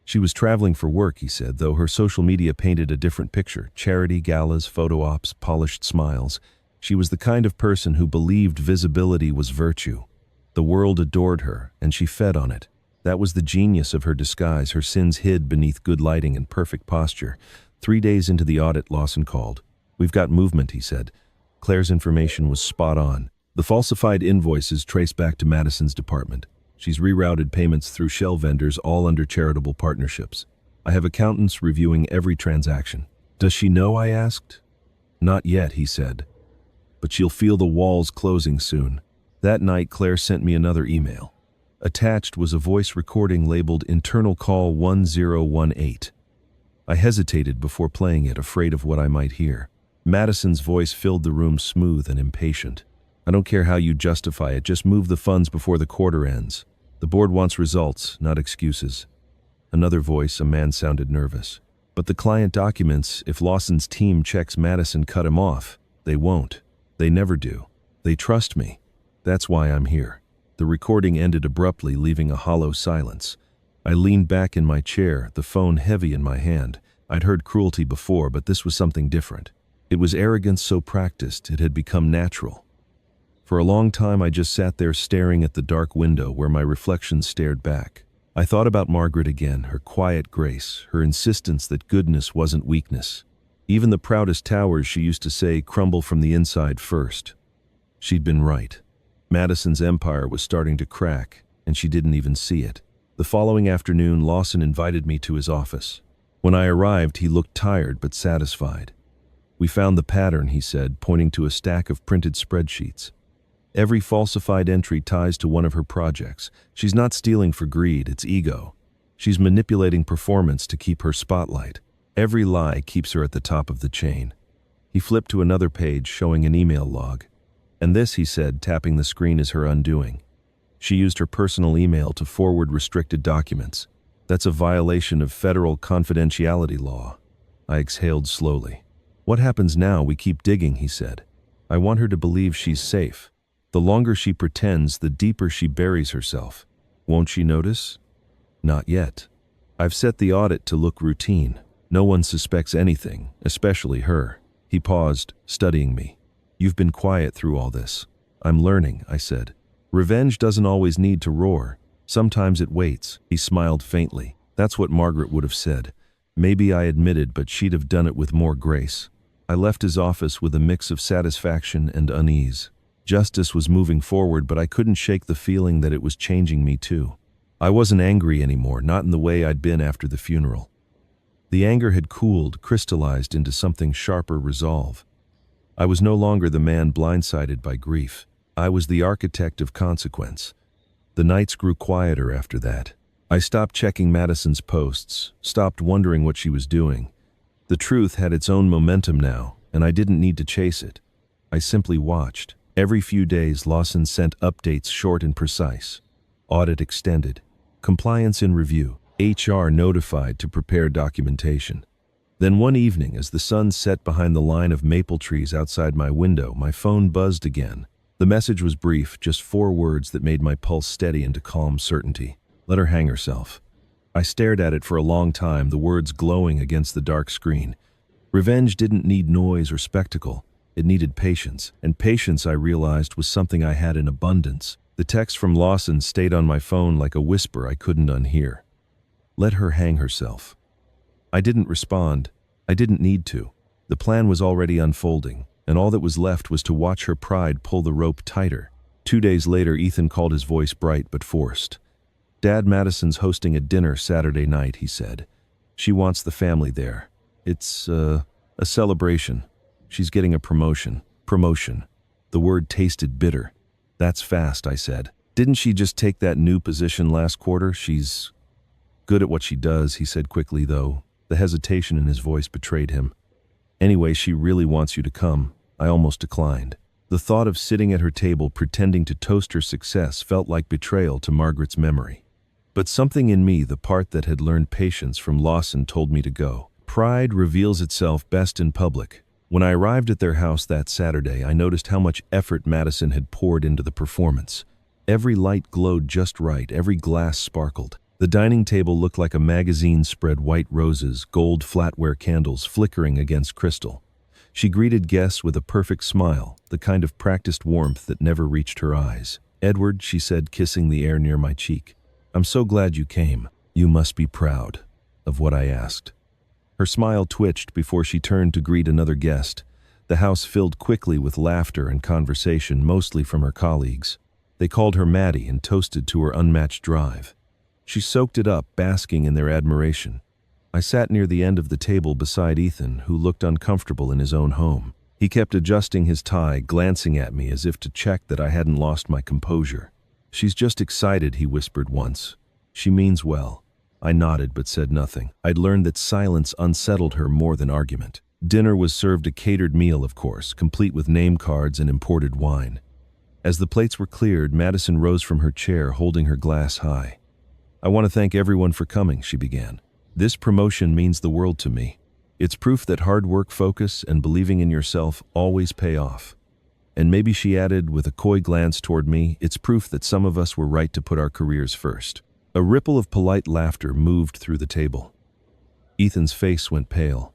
She was traveling for work, he said, though her social media painted a different picture. Charity galas, photo ops, polished smiles. She was the kind of person who believed visibility was virtue. The world adored her, and she fed on it. That was the genius of her disguise, her sins hid beneath good lighting and perfect posture. 3 days into the audit, Lawson called. We've got movement, he said. Claire's information was spot on. The falsified invoices traced back to Madison's department. She's rerouted payments through shell vendors, all under charitable partnerships. I have accountants reviewing every transaction. Does she know, I asked? Not yet, he said. But she'll feel the walls closing soon. That night, Claire sent me another email. Attached was a voice recording labeled Internal Call 1018. I hesitated before playing it, afraid of what I might hear. Madison's voice filled the room, smooth and impatient. I don't care how you justify it, just move the funds before the quarter ends. The board wants results, not excuses. Another voice, a man sounded nervous. But the client documents, if Lawson's team checks Madison, cut him off. They won't. They never do. They trust me. That's why I'm here. The recording ended abruptly, leaving a hollow silence. I leaned back in my chair, the phone heavy in my hand. I'd heard cruelty before, but this was something different. It was arrogance so practiced, it had become natural. For a long time, I just sat there staring at the dark window where my reflection stared back. I thought about Margaret again, her quiet grace, her insistence that goodness wasn't weakness. Even the proudest towers, she used to say, crumble from the inside first. She'd been right. Madison's empire was starting to crack, and she didn't even see it. The following afternoon, Lawson invited me to his office. When I arrived, he looked tired but satisfied. We found the pattern, he said, pointing to a stack of printed spreadsheets. Every falsified entry ties to one of her projects. She's not stealing for greed, it's ego. She's manipulating performance to keep her spotlight. Every lie keeps her at the top of the chain. He flipped to another page showing an email log. And this, he said, tapping the screen, is her undoing. She used her personal email to forward restricted documents. That's a violation of federal confidentiality law. I exhaled slowly. What happens now? We keep digging, he said. I want her to believe she's safe. The longer she pretends, the deeper she buries herself. Won't she notice? Not yet. I've set the audit to look routine. No one suspects anything, especially her. He paused, studying me. You've been quiet through all this. I'm learning, I said. Revenge doesn't always need to roar. Sometimes it waits. He smiled faintly. That's what Margaret would have said. Maybe I admitted, but she'd have done it with more grace. I left his office with a mix of satisfaction and unease. Justice was moving forward, but I couldn't shake the feeling that it was changing me too. I wasn't angry anymore, not in the way I'd been after the funeral. The anger had cooled, crystallized into something sharper resolve. I was no longer the man blindsided by grief. I was the architect of consequence. The nights grew quieter after that. I stopped checking Madison's posts, stopped wondering what she was doing. The truth had its own momentum now, and I didn't need to chase it. I simply watched. Every few days, Lawson sent updates short and precise. Audit extended. Compliance in review. HR notified to prepare documentation. Then one evening, as the sun set behind the line of maple trees outside my window, my phone buzzed again. The message was brief, just 4 words that made my pulse steady into calm certainty. Let her hang herself. I stared at it for a long time, the words glowing against the dark screen. Revenge didn't need noise or spectacle. It needed patience, and patience, I realized, was something I had in abundance. The text from Lawson stayed on my phone like a whisper I couldn't unhear. Let her hang herself. I didn't respond. I didn't need to. The plan was already unfolding, and all that was left was to watch her pride pull the rope tighter. 2 days later, Ethan called, his voice bright but forced. Dad, Madison's hosting a dinner Saturday night, he said. She wants the family there. It's a celebration. She's getting a promotion. Promotion. The word tasted bitter. That's fast, I said. Didn't she just take that new position last quarter? She's good at what she does, he said quickly, though. The hesitation in his voice betrayed him. Anyway, she really wants you to come. I almost declined. The thought of sitting at her table pretending to toast her success felt like betrayal to Margaret's memory. But something in me, the part that had learned patience from Lawson, told me to go. Pride reveals itself best in public. When I arrived at their house that Saturday, I noticed how much effort Madison had poured into the performance. Every light glowed just right, every glass sparkled. The dining table looked like a magazine spread, white roses, gold flatware candles flickering against crystal. She greeted guests with a perfect smile, the kind of practiced warmth that never reached her eyes. "Edward," she said, kissing the air near my cheek. "I'm so glad you came. You must be proud of what I asked." Her smile twitched before she turned to greet another guest. The house filled quickly with laughter and conversation, mostly from her colleagues. They called her Maddie and toasted to her unmatched drive. She soaked it up, basking in their admiration. I sat near the end of the table beside Ethan, who looked uncomfortable in his own home. He kept adjusting his tie, glancing at me as if to check that I hadn't lost my composure. "She's just excited," he whispered once. "She means well." I nodded but said nothing. I'd learned that silence unsettled her more than argument. Dinner was served, a catered meal, of course, complete with name cards and imported wine. As the plates were cleared, Madison rose from her chair, holding her glass high. "I want to thank everyone for coming," she began. "This promotion means the world to me. It's proof that hard work, focus, and believing in yourself always pay off." And maybe, she added with a coy glance toward me, it's proof that some of us were right to put our careers first. A ripple of polite laughter moved through the table. Ethan's face went pale.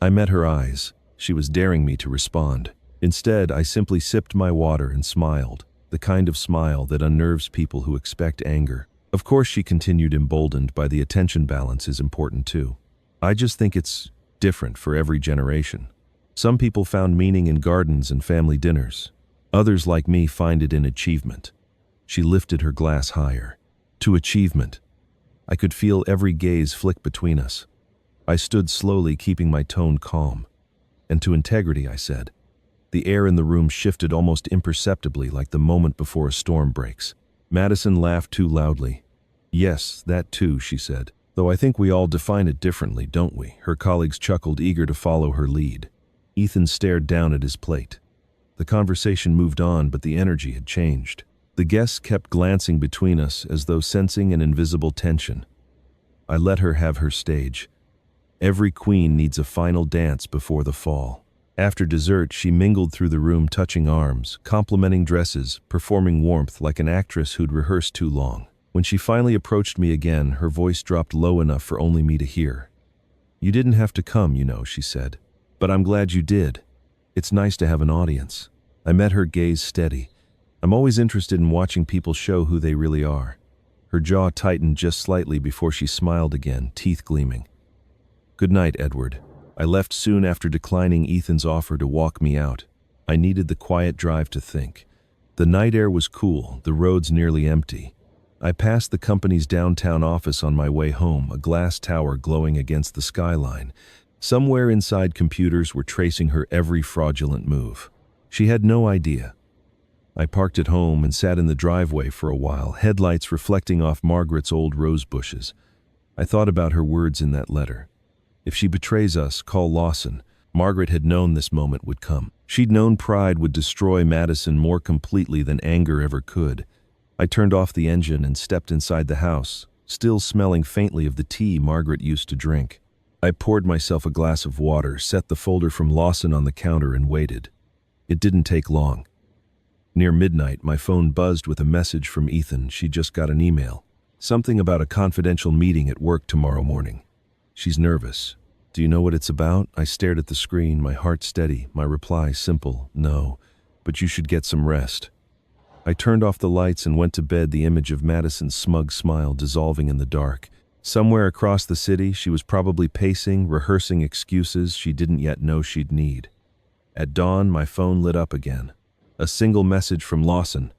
I met her eyes. She was daring me to respond. Instead, I simply sipped my water and smiled, the kind of smile that unnerves people who expect anger. "Of course," she continued, emboldened by the attention balance is important too. "I just think it's different for every generation. Some people found meaning in gardens and family dinners. Others, like me, find it in achievement." She lifted her glass higher. "To achievement." I could feel every gaze flick between us. I stood slowly, keeping my tone calm. "And to integrity," I said. The air in the room shifted almost imperceptibly, like the moment before a storm breaks. Madison laughed too loudly. "Yes, that too," she said. "Though I think we all define it differently, don't we?" Her colleagues chuckled, eager to follow her lead. Ethan stared down at his plate. The conversation moved on, but the energy had changed. The guests kept glancing between us as though sensing an invisible tension. I let her have her stage. Every queen needs a final dance before the fall. After dessert, she mingled through the room, touching arms, complimenting dresses, performing warmth like an actress who'd rehearsed too long. When she finally approached me again, her voice dropped low enough for only me to hear. "You didn't have to come, you know," she said. "But I'm glad you did. It's nice to have an audience." I met her gaze steady. I'm always interested in watching people show who they really are. Her jaw tightened just slightly before she smiled again, teeth gleaming. Good night, Edward. I left soon after declining Ethan's offer to walk me out. I needed the quiet drive to think. The night air was cool, the roads nearly empty. I passed the company's downtown office on my way home, a glass tower glowing against the skyline. Somewhere inside, computers were tracing her every fraudulent move. She had no idea. I parked at home and sat in the driveway for a while, headlights reflecting off Margaret's old rose bushes. I thought about her words in that letter. If she betrays us, call Lawson. Margaret had known this moment would come. She'd known pride would destroy Madison more completely than anger ever could. I turned off the engine and stepped inside the house, still smelling faintly of the tea Margaret used to drink. I poured myself a glass of water, set the folder from Lawson on the counter, and waited. It didn't take long. Near midnight, my phone buzzed with a message from Ethan. She just got an email. Something about a confidential meeting at work tomorrow morning. She's nervous. Do you know what it's about? I stared at the screen, my heart steady, my reply simple, no, but you should get some rest. I turned off the lights and went to bed, the image of Madison's smug smile dissolving in the dark. Somewhere across the city, she was probably pacing, rehearsing excuses she didn't yet know she'd need. At dawn, my phone lit up again. A single message from Lawson.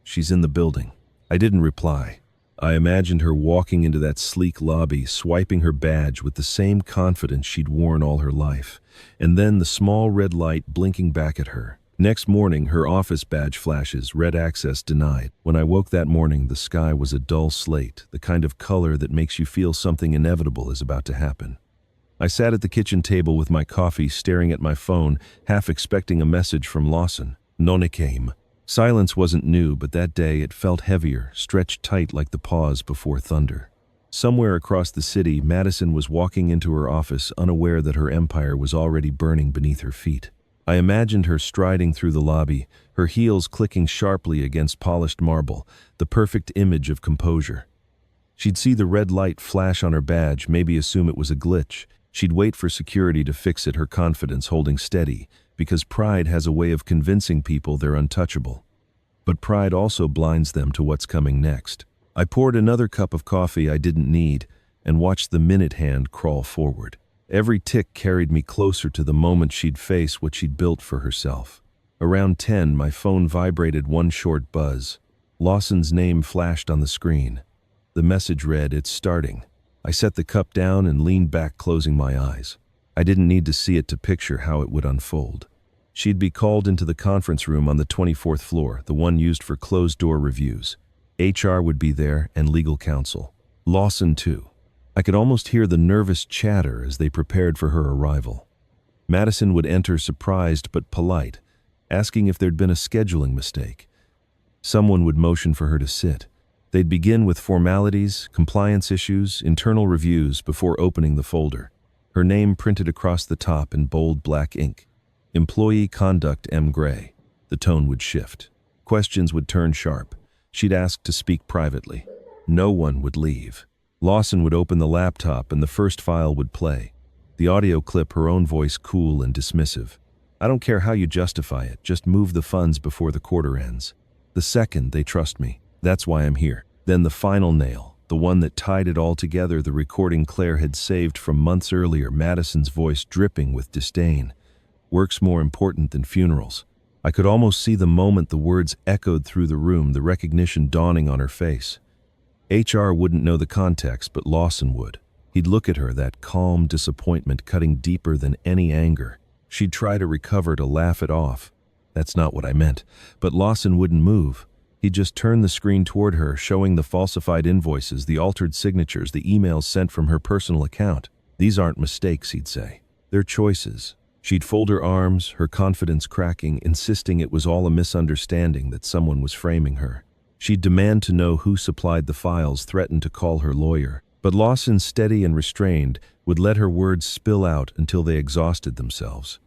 She's in the building. I didn't reply. I imagined her walking into that sleek lobby, swiping her badge with the same confidence she'd worn all her life, and then the small red light blinking back at her. Next morning, her office badge flashes, red access denied. When I woke that morning, the sky was a dull slate, the kind of color that makes you feel something inevitable is about to happen. I sat at the kitchen table with my coffee, staring at my phone, half expecting a message from Lawson. None came. Silence wasn't new, but that day it felt heavier, stretched tight like the pause before thunder. Somewhere across the city, Madison was walking into her office, unaware that her empire was already burning beneath her feet. I imagined her striding through the lobby, her heels clicking sharply against polished marble, the perfect image of composure. She'd see the red light flash on her badge, maybe assume it was a glitch. She'd wait for security to fix it, her confidence holding steady, because pride has a way of convincing people they're untouchable. But pride also blinds them to what's coming next. I poured another cup of coffee I didn't need and watched the minute hand crawl forward. Every tick carried me closer to the moment she'd face what she'd built for herself. Around 10, my phone vibrated one short buzz. Lawson's name flashed on the screen. The message read, "It's starting." I set the cup down and leaned back, closing my eyes. I didn't need to see it to picture how it would unfold. She'd be called into the conference room on the 24th floor, the one used for closed-door reviews. HR would be there, and legal counsel. Lawson, too. I could almost hear the nervous chatter as they prepared for her arrival. Madison would enter surprised but polite, asking if there'd been a scheduling mistake. Someone would motion for her to sit. They'd begin with formalities, compliance issues, internal reviews before opening the folder. Her name printed across the top in bold black ink. Employee Conduct M. Gray. The tone would shift. Questions would turn sharp. She'd ask to speak privately. No one would leave. Lawson would open the laptop and the first file would play. The audio clip, her own voice cool and dismissive. "I don't care how you justify it, just move the funds before the quarter ends. The second they trust me, that's why I'm here." Then the final nail, the one that tied it all together, the recording Claire had saved from months earlier, Madison's voice dripping with disdain. "Work's more important than funerals." I could almost see the moment the words echoed through the room, the recognition dawning on her face. HR wouldn't know the context, but Lawson would. He'd look at her, that calm disappointment cutting deeper than any anger. She'd try to recover, to laugh it off. "That's not what I meant." But Lawson wouldn't move. He'd just turn the screen toward her, showing the falsified invoices, the altered signatures, the emails sent from her personal account. "These aren't mistakes," he'd say. "They're choices." She'd fold her arms, her confidence cracking, insisting it was all a misunderstanding, that someone was framing her. She'd demand to know who supplied the files, threaten to call her lawyer. But Lawson, steady and restrained, would let her words spill out until they exhausted themselves.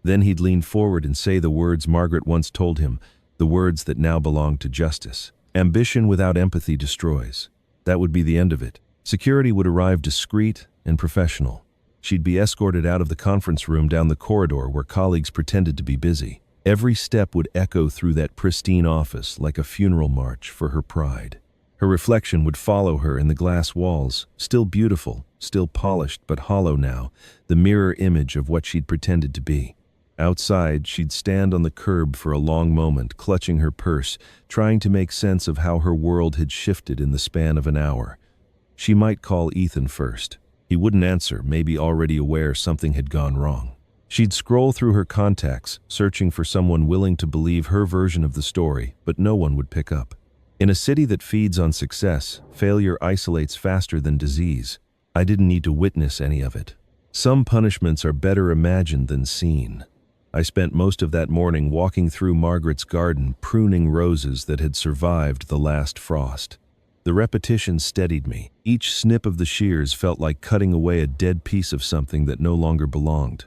Then he'd lean forward and say the words Margaret once told him, the words that now belonged to justice. "Ambition without empathy destroys." That would be the end of it. Security would arrive discreet and professional. She'd be escorted out of the conference room, down the corridor where colleagues pretended to be busy. Every step would echo through that pristine office like a funeral march for her pride. Her reflection would follow her in the glass walls, still beautiful, still polished but hollow now, the mirror image of what she'd pretended to be. Outside, she'd stand on the curb for a long moment, clutching her purse, trying to make sense of how her world had shifted in the span of an hour. She might call Ethan first. He wouldn't answer, maybe already aware something had gone wrong. She'd scroll through her contacts, searching for someone willing to believe her version of the story, but no one would pick up. In a city that feeds on success, failure isolates faster than disease. I didn't need to witness any of it. Some punishments are better imagined than seen. I spent most of that morning walking through Margaret's garden, pruning roses that had survived the last frost. The repetition steadied me. Each snip of the shears felt like cutting away a dead piece of something that no longer belonged.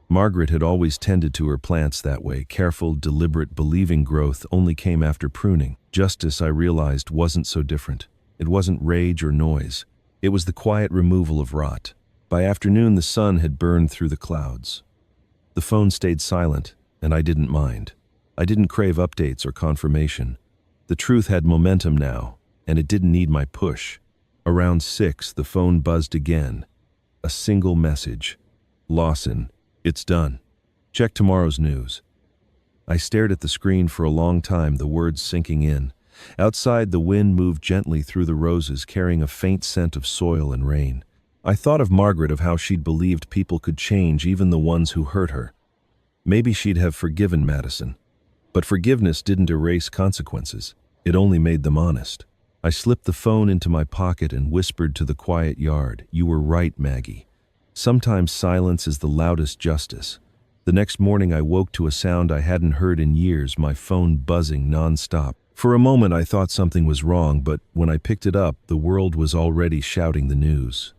Margaret had always tended to her plants that way. Careful, deliberate, believing growth only came after pruning. Justice, I realized, wasn't so different. It wasn't rage or noise. It was the quiet removal of rot. By afternoon, the sun had burned through the clouds. The phone stayed silent, and I didn't mind. I didn't crave updates or confirmation. The truth had momentum now, and it didn't need my push. Around 6, the phone buzzed again. A single message. Lawson, it's done. Check tomorrow's news. I stared at the screen for a long time, the words sinking in. Outside, the wind moved gently through the roses, carrying a faint scent of soil and rain. I thought of Margaret, of how she'd believed people could change, even the ones who hurt her. Maybe she'd have forgiven Madison. But forgiveness didn't erase consequences. It only made them honest. I slipped the phone into my pocket and whispered to the quiet yard, "You were right, Maggie. Sometimes silence is the loudest justice." The next morning I woke to a sound I hadn't heard in years, my phone buzzing nonstop. For a moment I thought something was wrong, but when I picked it up, the world was already shouting the news.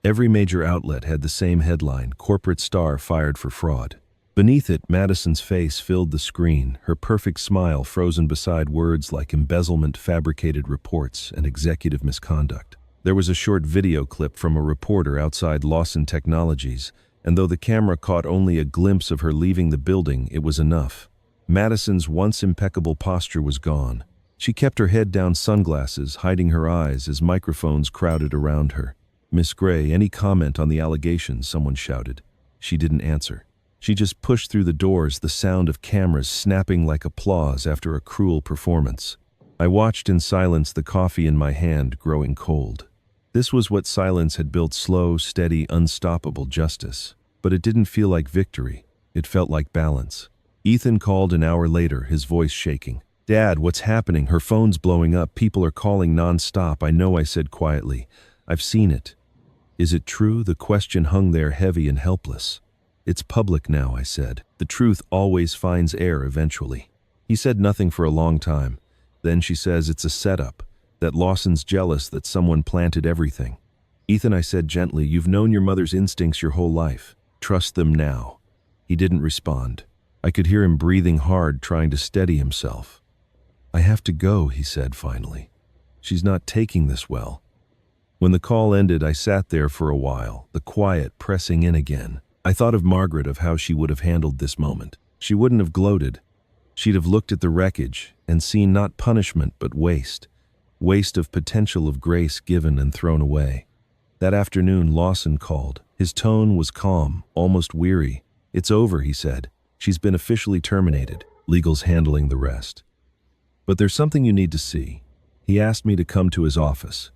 Every major outlet had the same headline, "Corporate star fired for fraud." Beneath it, Madison's face filled the screen, her perfect smile frozen beside words like embezzlement, fabricated reports, and executive misconduct. There was a short video clip from a reporter outside Lawson Technologies, and though the camera caught only a glimpse of her leaving the building, it was enough. Madison's once impeccable posture was gone. She kept her head down, sunglasses hiding her eyes as microphones crowded around her. "Miss Gray, any comment on the allegations?" someone shouted. She didn't answer. She just pushed through the doors, the sound of cameras snapping like applause after a cruel performance. I watched in silence, the coffee in my hand growing cold. This was what silence had built: slow, steady, unstoppable justice. But it didn't feel like victory. It felt like balance. Ethan called an hour later, his voice shaking. "Dad, what's happening? Her phone's blowing up. People are calling non-stop." "I know," I said quietly. "I've seen it." "Is it true?" The question hung there, heavy and helpless. "It's public now," I said. "The truth always finds air eventually." He said nothing for a long time. Then she says it's a setup, that Lawson's jealous, that someone planted everything. "Ethan," I said gently, "you've known your mother's instincts your whole life. Trust them now." He didn't respond. I could hear him breathing hard, trying to steady himself. "I have to go," he said finally. "She's not taking this well." When the call ended, I sat there for a while, the quiet pressing in again. I thought of Margaret, of how she would have handled this moment. She wouldn't have gloated. She'd have looked at the wreckage and seen not punishment but waste. Waste of potential, of grace given and thrown away. That afternoon, Lawson called. His tone was calm, almost weary. "It's over," he said. "She's been officially terminated. Legal's handling the rest. But there's something you need to see." He asked me to come to his office.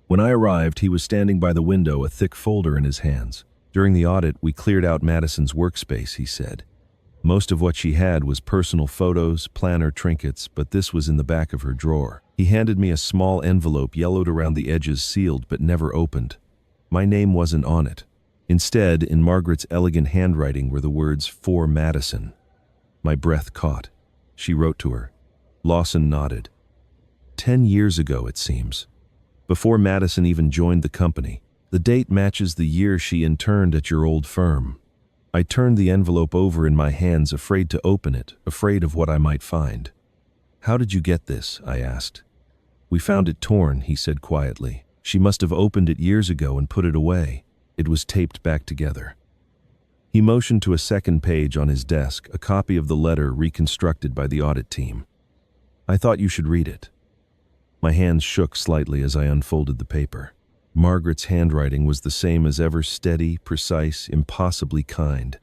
When I arrived, he was standing by the window, a thick folder in his hands. "During the audit, we cleared out Madison's workspace," he said. "Most of what she had was personal photos, planner, trinkets, but this was in the back of her drawer." He handed me a small envelope, yellowed around the edges, sealed but never opened. My name wasn't on it. Instead, in Margaret's elegant handwriting, were the words, "For Madison." My breath caught. She wrote to her. Lawson nodded. 10 years ago, it seems. Before Madison even joined the company. The date matches the year she interned at your old firm. I turned the envelope over in my hands, afraid to open it, afraid of what I might find. "How did you get this?" I asked. "We found it torn," he said quietly. "She must have opened it years ago and put it away. It was taped back together." He motioned to a second page on his desk, a copy of the letter reconstructed by the audit team. I thought you should read it. My hands shook slightly as I unfolded the paper. Margaret's handwriting was the same as ever, steady, precise, impossibly kind.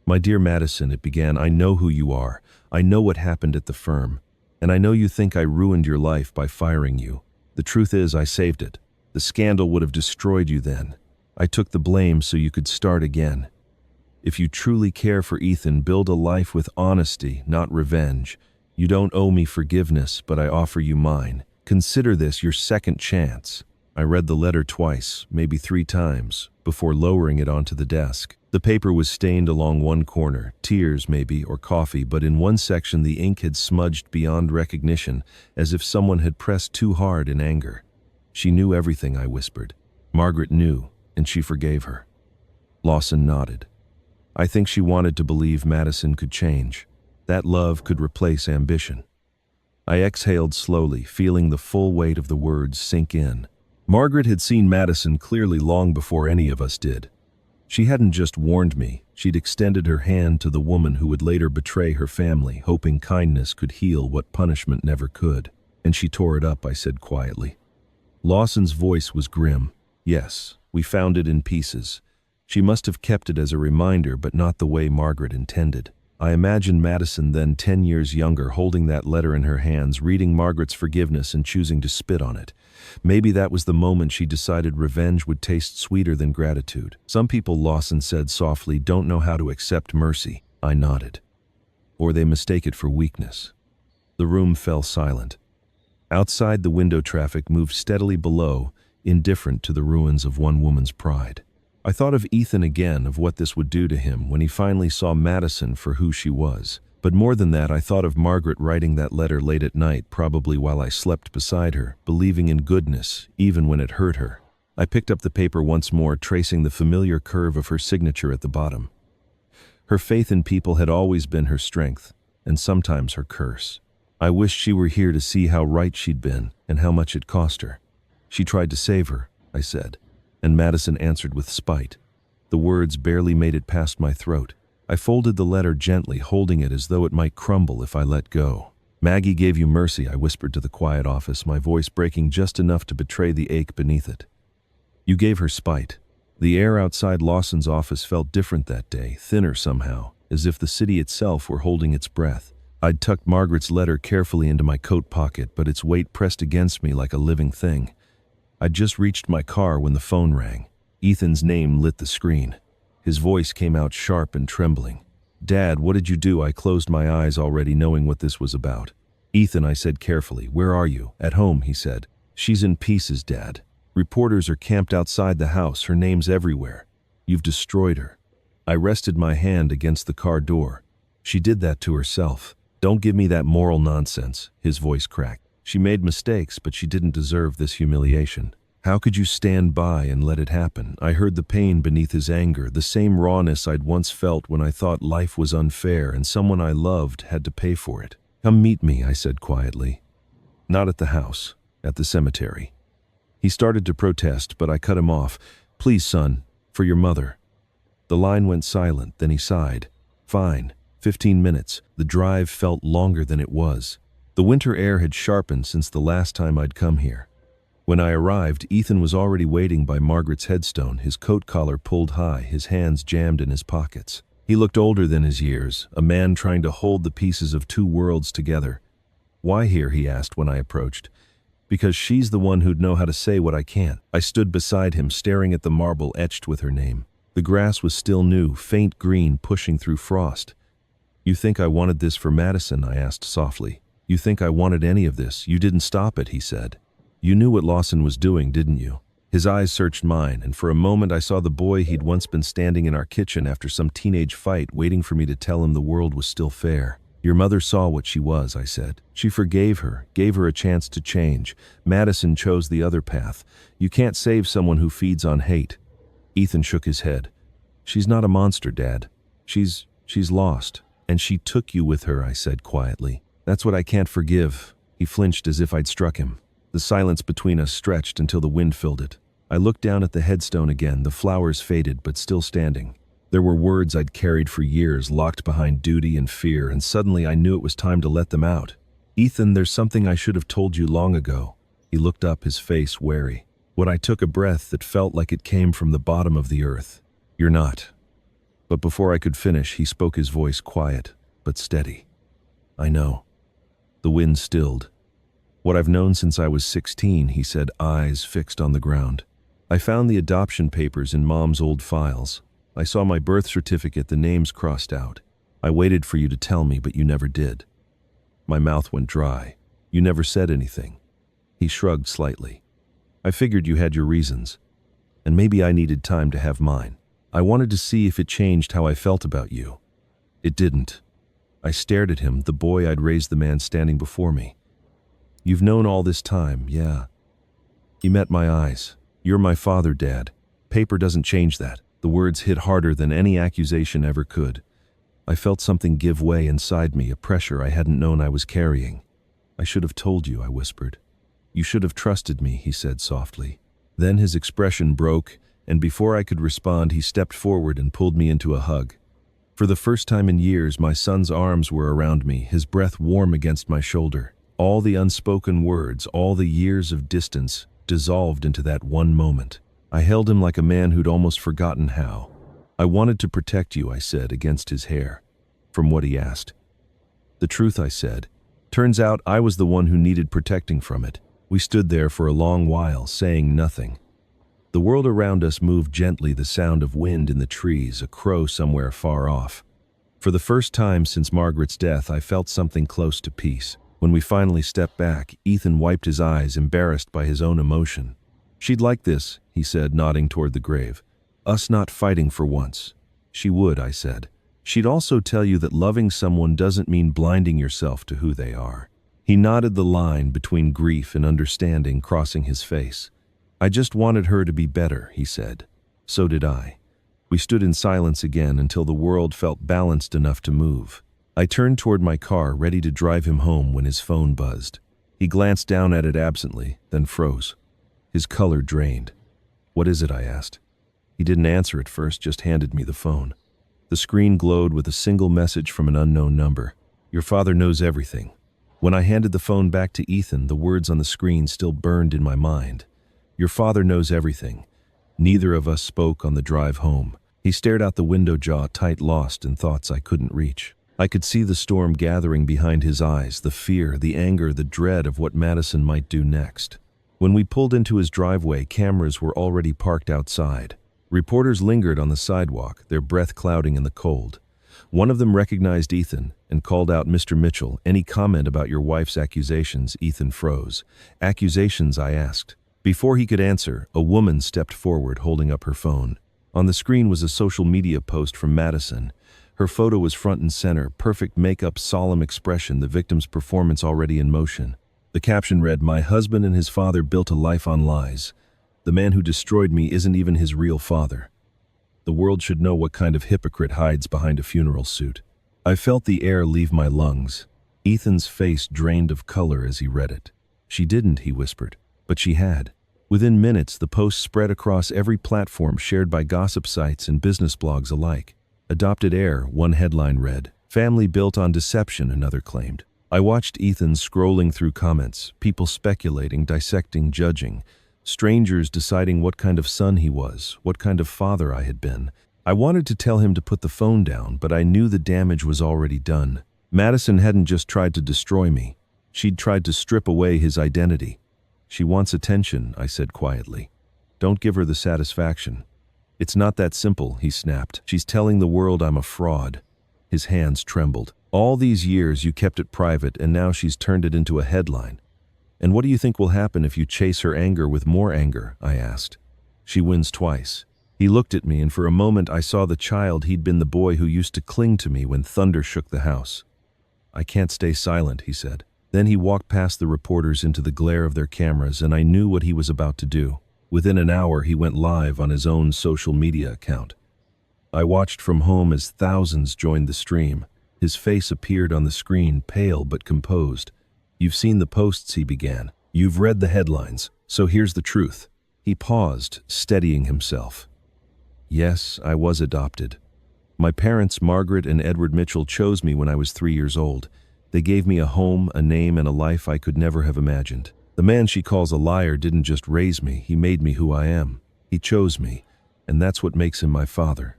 My dear Madison, it began, I know who you are. I know what happened at the firm. And I know you think I ruined your life by firing you. The truth is, I saved it. The scandal would have destroyed you then. I took the blame so you could start again. If you truly care for Ethan, build a life with honesty, not revenge. You don't owe me forgiveness, but I offer you mine. Consider this your second chance. I read the letter twice, maybe 3 times, before lowering it onto the desk. The paper was stained along one corner, tears maybe, or coffee, but in one section the ink had smudged beyond recognition, as if someone had pressed too hard in anger. She knew everything, I whispered. Margaret knew, and she forgave her. Lawson nodded. I think she wanted to believe Madison could change. That love could replace ambition. I exhaled slowly, feeling the full weight of the words sink in. Margaret had seen Madison clearly long before any of us did. She hadn't just warned me, she'd extended her hand to the woman who would later betray her family, hoping kindness could heal what punishment never could. And she tore it up, I said quietly. Lawson's voice was grim. Yes, we found it in pieces. She must have kept it as a reminder, but not the way Margaret intended. I imagined Madison, then 10 years younger, holding that letter in her hands, reading Margaret's forgiveness and choosing to spit on it. Maybe that was the moment she decided revenge would taste sweeter than gratitude. Some people, Lawson said softly, don't know how to accept mercy. I nodded. Or they mistake it for weakness. The room fell silent. Outside, the window traffic moved steadily below, indifferent to the ruins of one woman's pride. I thought of Ethan again, of what this would do to him when he finally saw Madison for who she was. But more than that, I thought of Margaret writing that letter late at night, probably while I slept beside her, believing in goodness, even when it hurt her. I picked up the paper once more, tracing the familiar curve of her signature at the bottom. Her faith in people had always been her strength, and sometimes her curse. I wished she were here to see how right she'd been, and how much it cost her. She tried to save her, I said, and Madison answered with spite. The words barely made it past my throat. I folded the letter gently, holding it as though it might crumble if I let go. Maggie gave you mercy, I whispered to the quiet office, my voice breaking just enough to betray the ache beneath it. You gave her spite. The air outside Lawson's office felt different that day, thinner somehow, as if the city itself were holding its breath. I'd tucked Margaret's letter carefully into my coat pocket, but its weight pressed against me like a living thing. I'd just reached my car when the phone rang. Ethan's name lit the screen. His voice came out sharp and trembling. Dad, what did you do? I closed my eyes, already knowing what this was about. Ethan, I said carefully. Where are you? At home, he said. She's in pieces, Dad. Reporters are camped outside the house. Her name's everywhere. You've destroyed her. I rested my hand against the car door. She did that to herself. Don't give me that moral nonsense, his voice cracked. She made mistakes, but she didn't deserve this humiliation. How could you stand by and let it happen? I heard the pain beneath his anger, the same rawness I'd once felt when I thought life was unfair and someone I loved had to pay for it. Come meet me, I said quietly. Not at the house, at the cemetery. He started to protest, but I cut him off. Please, son, for your mother. The line went silent, then he sighed. Fine. 15 minutes. The drive felt longer than it was. The winter air had sharpened since the last time I'd come here. When I arrived, Ethan was already waiting by Margaret's headstone, his coat collar pulled high, his hands jammed in his pockets. He looked older than his years, a man trying to hold the pieces of 2 worlds together. Why here, he asked when I approached. Because she's the one who'd know how to say what I can't. I stood beside him, staring at the marble etched with her name. The grass was still new, faint green pushing through frost. You think I wanted this for Madison? I asked softly. You think I wanted any of this? You didn't stop it, he said. You knew what Lawson was doing, didn't you? His eyes searched mine, and for a moment I saw the boy he'd once been standing in our kitchen after some teenage fight, waiting for me to tell him the world was still fair. Your mother saw what she was, I said. She forgave her, gave her a chance to change. Madison chose the other path. You can't save someone who feeds on hate. Ethan shook his head. She's not a monster, Dad. She's lost. And she took you with her, I said quietly. That's what I can't forgive. He flinched as if I'd struck him. The silence between us stretched until the wind filled it. I looked down at the headstone again, the flowers faded but still standing. There were words I'd carried for years, locked behind duty and fear, and suddenly I knew it was time to let them out. "Ethan, there's something I should have told you long ago." He looked up, his face wary. When I took a breath that felt like it came from the bottom of the earth. "You're not." But before I could finish, he spoke, his voice quiet but steady. "I know." The wind stilled. "What I've known since I was 16, he said, eyes fixed on the ground. "I found the adoption papers in Mom's old files. I saw my birth certificate, the names crossed out. I waited for you to tell me, but you never did." My mouth went dry. "You never said anything." He shrugged slightly. "I figured you had your reasons. And maybe I needed time to have mine. I wanted to see if it changed how I felt about you." It didn't. I stared at him, the boy I'd raised, the man standing before me. "You've known all this time, yeah." He met my eyes. "You're my father, Dad. Paper doesn't change that." The words hit harder than any accusation ever could. I felt something give way inside me, a pressure I hadn't known I was carrying. "I should have told you," I whispered. "You should have trusted me," he said softly. Then his expression broke, and before I could respond, he stepped forward and pulled me into a hug. For the first time in years, my son's arms were around me, his breath warm against my shoulder. All the unspoken words, all the years of distance, dissolved into that one moment. I held him like a man who'd almost forgotten how. "I wanted to protect you," I said, against his hair. "From what?" he asked. "The truth," I said. "Turns out I was the one who needed protecting from it." We stood there for a long while, saying nothing. The world around us moved gently, the sound of wind in the trees, a crow somewhere far off. For the first time since Margaret's death, I felt something close to peace. When we finally stepped back, Ethan wiped his eyes, embarrassed by his own emotion. "She'd like this," he said, nodding toward the grave. "Us not fighting for once." "She would," I said. "She'd also tell you that loving someone doesn't mean blinding yourself to who they are." He nodded, the line between grief and understanding crossing his face. "I just wanted her to be better," he said. So did I. We stood in silence again until the world felt balanced enough to move. I turned toward my car, ready to drive him home, when his phone buzzed. He glanced down at it absently, then froze. His color drained. "What is it?" I asked. He didn't answer at first, just handed me the phone. The screen glowed with a single message from an unknown number. "Your father knows everything." When I handed the phone back to Ethan, the words on the screen still burned in my mind. "Your father knows everything." Neither of us spoke on the drive home. He stared out the window, jaw tight, lost in thoughts I couldn't reach. I could see the storm gathering behind his eyes, the fear, the anger, the dread of what Madison might do next. When we pulled into his driveway, cameras were already parked outside. Reporters lingered on the sidewalk, their breath clouding in the cold. One of them recognized Ethan and called out, "Mr. Mitchell, any comment about your wife's accusations?" Ethan froze. "Accusations?" I asked. Before he could answer, a woman stepped forward, holding up her phone. On the screen was a social media post from Madison. Her photo was front and center, perfect makeup, solemn expression, the victim's performance already in motion. The caption read, "My husband and his father built a life on lies. The man who destroyed me isn't even his real father." The world should know what kind of hypocrite hides behind a funeral suit. I felt the air leave my lungs. Ethan's face drained of color as he read it. "She didn't," he whispered. But she had. Within minutes, the post spread across every platform, shared by gossip sites and business blogs alike. "Adopted heir," one headline read. "Family built on deception," another claimed. I watched Ethan scrolling through comments, people speculating, dissecting, judging. Strangers deciding what kind of son he was, what kind of father I had been. I wanted to tell him to put the phone down, but I knew the damage was already done. Madison hadn't just tried to destroy me. She'd tried to strip away his identity. "She wants attention," I said quietly. "Don't give her the satisfaction." "It's not that simple," he snapped. "She's telling the world I'm a fraud." His hands trembled. "All these years you kept it private, and now she's turned it into a headline. And what do you think will happen if you chase her anger with more anger?" I asked. "She wins twice." He looked at me, and for a moment I saw the child he'd been, the boy who used to cling to me when thunder shook the house. "I can't stay silent," he said. Then he walked past the reporters into the glare of their cameras, and I knew what he was about to do. Within an hour, he went live on his own social media account. I watched from home as thousands joined the stream. His face appeared on the screen, pale but composed. "You've seen the posts," he began. "You've read the headlines. So here's the truth." He paused, steadying himself. "Yes, I was adopted. My parents, Margaret and Edward Mitchell, chose me when I was 3 years old. They gave me a home, a name, and a life I could never have imagined. The man she calls a liar didn't just raise me, he made me who I am. He chose me, and that's what makes him my father.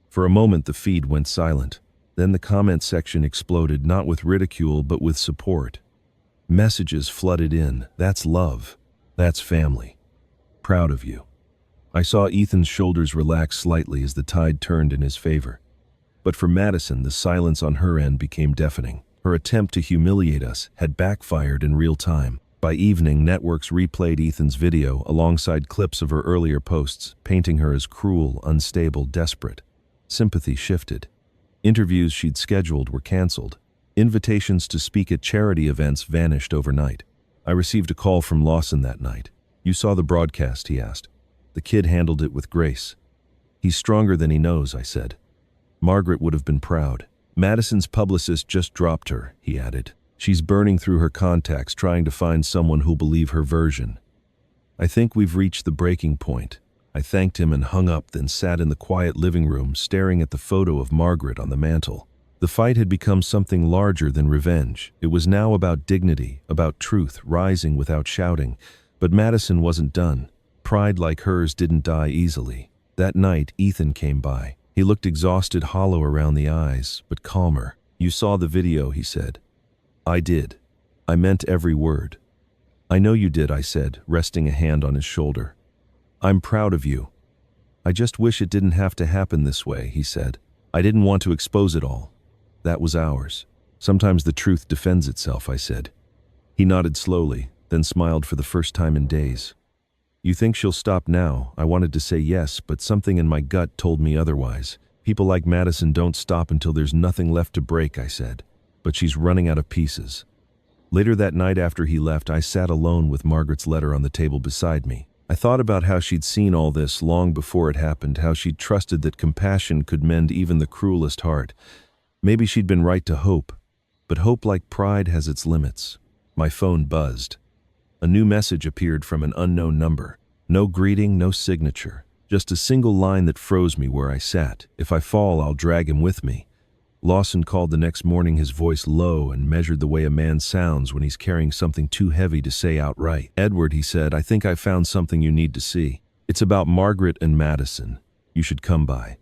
For a moment the feed went silent. Then the comment section exploded, not with ridicule but with support. Messages flooded in. That's love. That's family. Proud of you. I saw Ethan's shoulders relax slightly as the tide turned in his favor. But for Madison, the silence on her end became deafening. Her attempt to humiliate us had backfired in real time. By evening, networks replayed Ethan's video alongside clips of her earlier posts, painting her as cruel, unstable, desperate. Sympathy shifted. Interviews she'd scheduled were canceled. Invitations to speak at charity events vanished overnight. I received a call from Lawson that night. "You saw the broadcast?" he asked. "The kid handled it with grace." "He's stronger than he knows," I said. "Margaret would have been proud." "Madison's publicist just dropped her," he added. "She's burning through her contacts trying to find someone who'll believe her version." "I think we've reached the breaking point." I thanked him and hung up, then sat in the quiet living room staring at the photo of Margaret on the mantel. The fight had become something larger than revenge. It was now about dignity, about truth, rising without shouting. But Madison wasn't done. Pride like hers didn't die easily. That night, Ethan came by. He looked exhausted, hollow around the eyes, but calmer. "You saw the video," he said. "I did. I meant every word." "I know you did," I said, resting a hand on his shoulder. "I'm proud of you." "I just wish it didn't have to happen this way," he said. "I didn't want to expose it all. That was ours." "Sometimes the truth defends itself," I said. He nodded slowly, then smiled for the first time in days. "You think she'll stop now?" I wanted to say yes, but something in my gut told me otherwise. "People like Madison don't stop until there's nothing left to break," I said. "But she's running out of pieces." Later that night after he left, I sat alone with Margaret's letter on the table beside me. I thought about how she'd seen all this long before it happened, how she'd trusted that compassion could mend even the cruelest heart. Maybe she'd been right to hope, but hope, like pride, has its limits. My phone buzzed. A new message appeared from an unknown number. No greeting, no signature. Just a single line that froze me where I sat. "If I fall, I'll drag him with me." Lawson called the next morning, his voice low, and measured the way a man sounds when he's carrying something too heavy to say outright. "Edward," he said, "I think I found something you need to see. It's about Margaret and Madison. You should come by."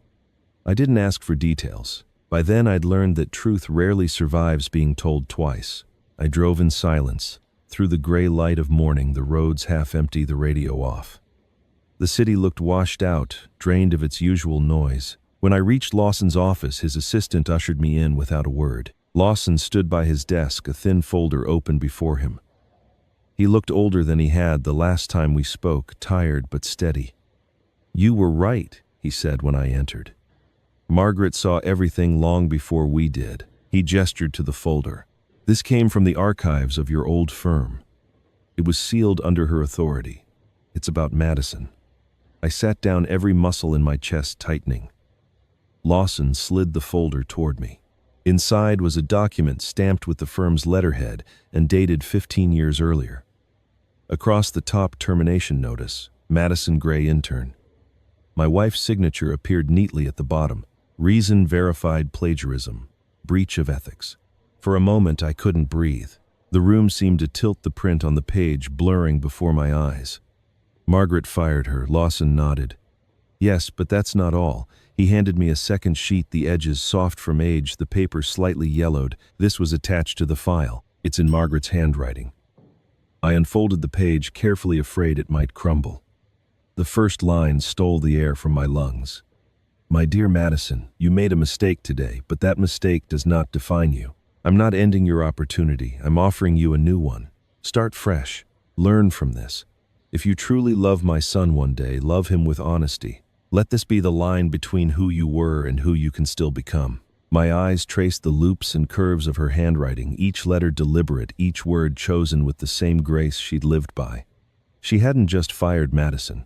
I didn't ask for details. By then I'd learned that truth rarely survives being told twice. I drove in silence. Through the gray light of morning, the roads half empty, the radio off. The city looked washed out, drained of its usual noise. When I reached Lawson's office, his assistant ushered me in without a word. Lawson stood by his desk, a thin folder open before him. He looked older than he had the last time we spoke, tired but steady. "You were right," he said when I entered. "Margaret saw everything long before we did." He gestured to the folder. "This came from the archives of your old firm. It was sealed under her authority. It's about Madison." I sat down, every muscle in my chest tightening. Lawson slid the folder toward me. Inside was a document stamped with the firm's letterhead and dated 15 years earlier. Across the top, termination notice, Madison Gray, intern. My wife's signature appeared neatly at the bottom. Reason: verified plagiarism. Breach of ethics. For a moment I couldn't breathe. The room seemed to tilt, the print on the page blurring before my eyes. "Margaret fired her," Lawson nodded. "Yes, but that's not all." He handed me a second sheet, the edges soft from age, the paper slightly yellowed. This was attached to the file. It's in Margaret's handwriting. I unfolded the page, carefully, afraid it might crumble. The first line stole the air from my lungs. "My dear Madison, you made a mistake today, but that mistake does not define you. I'm not ending your opportunity. I'm offering you a new one. Start fresh. Learn from this. If you truly love my son one day, love him with honesty. Let this be the line between who you were and who you can still become." My eyes traced the loops and curves of her handwriting, each letter deliberate, each word chosen with the same grace she'd lived by. She hadn't just fired Madison.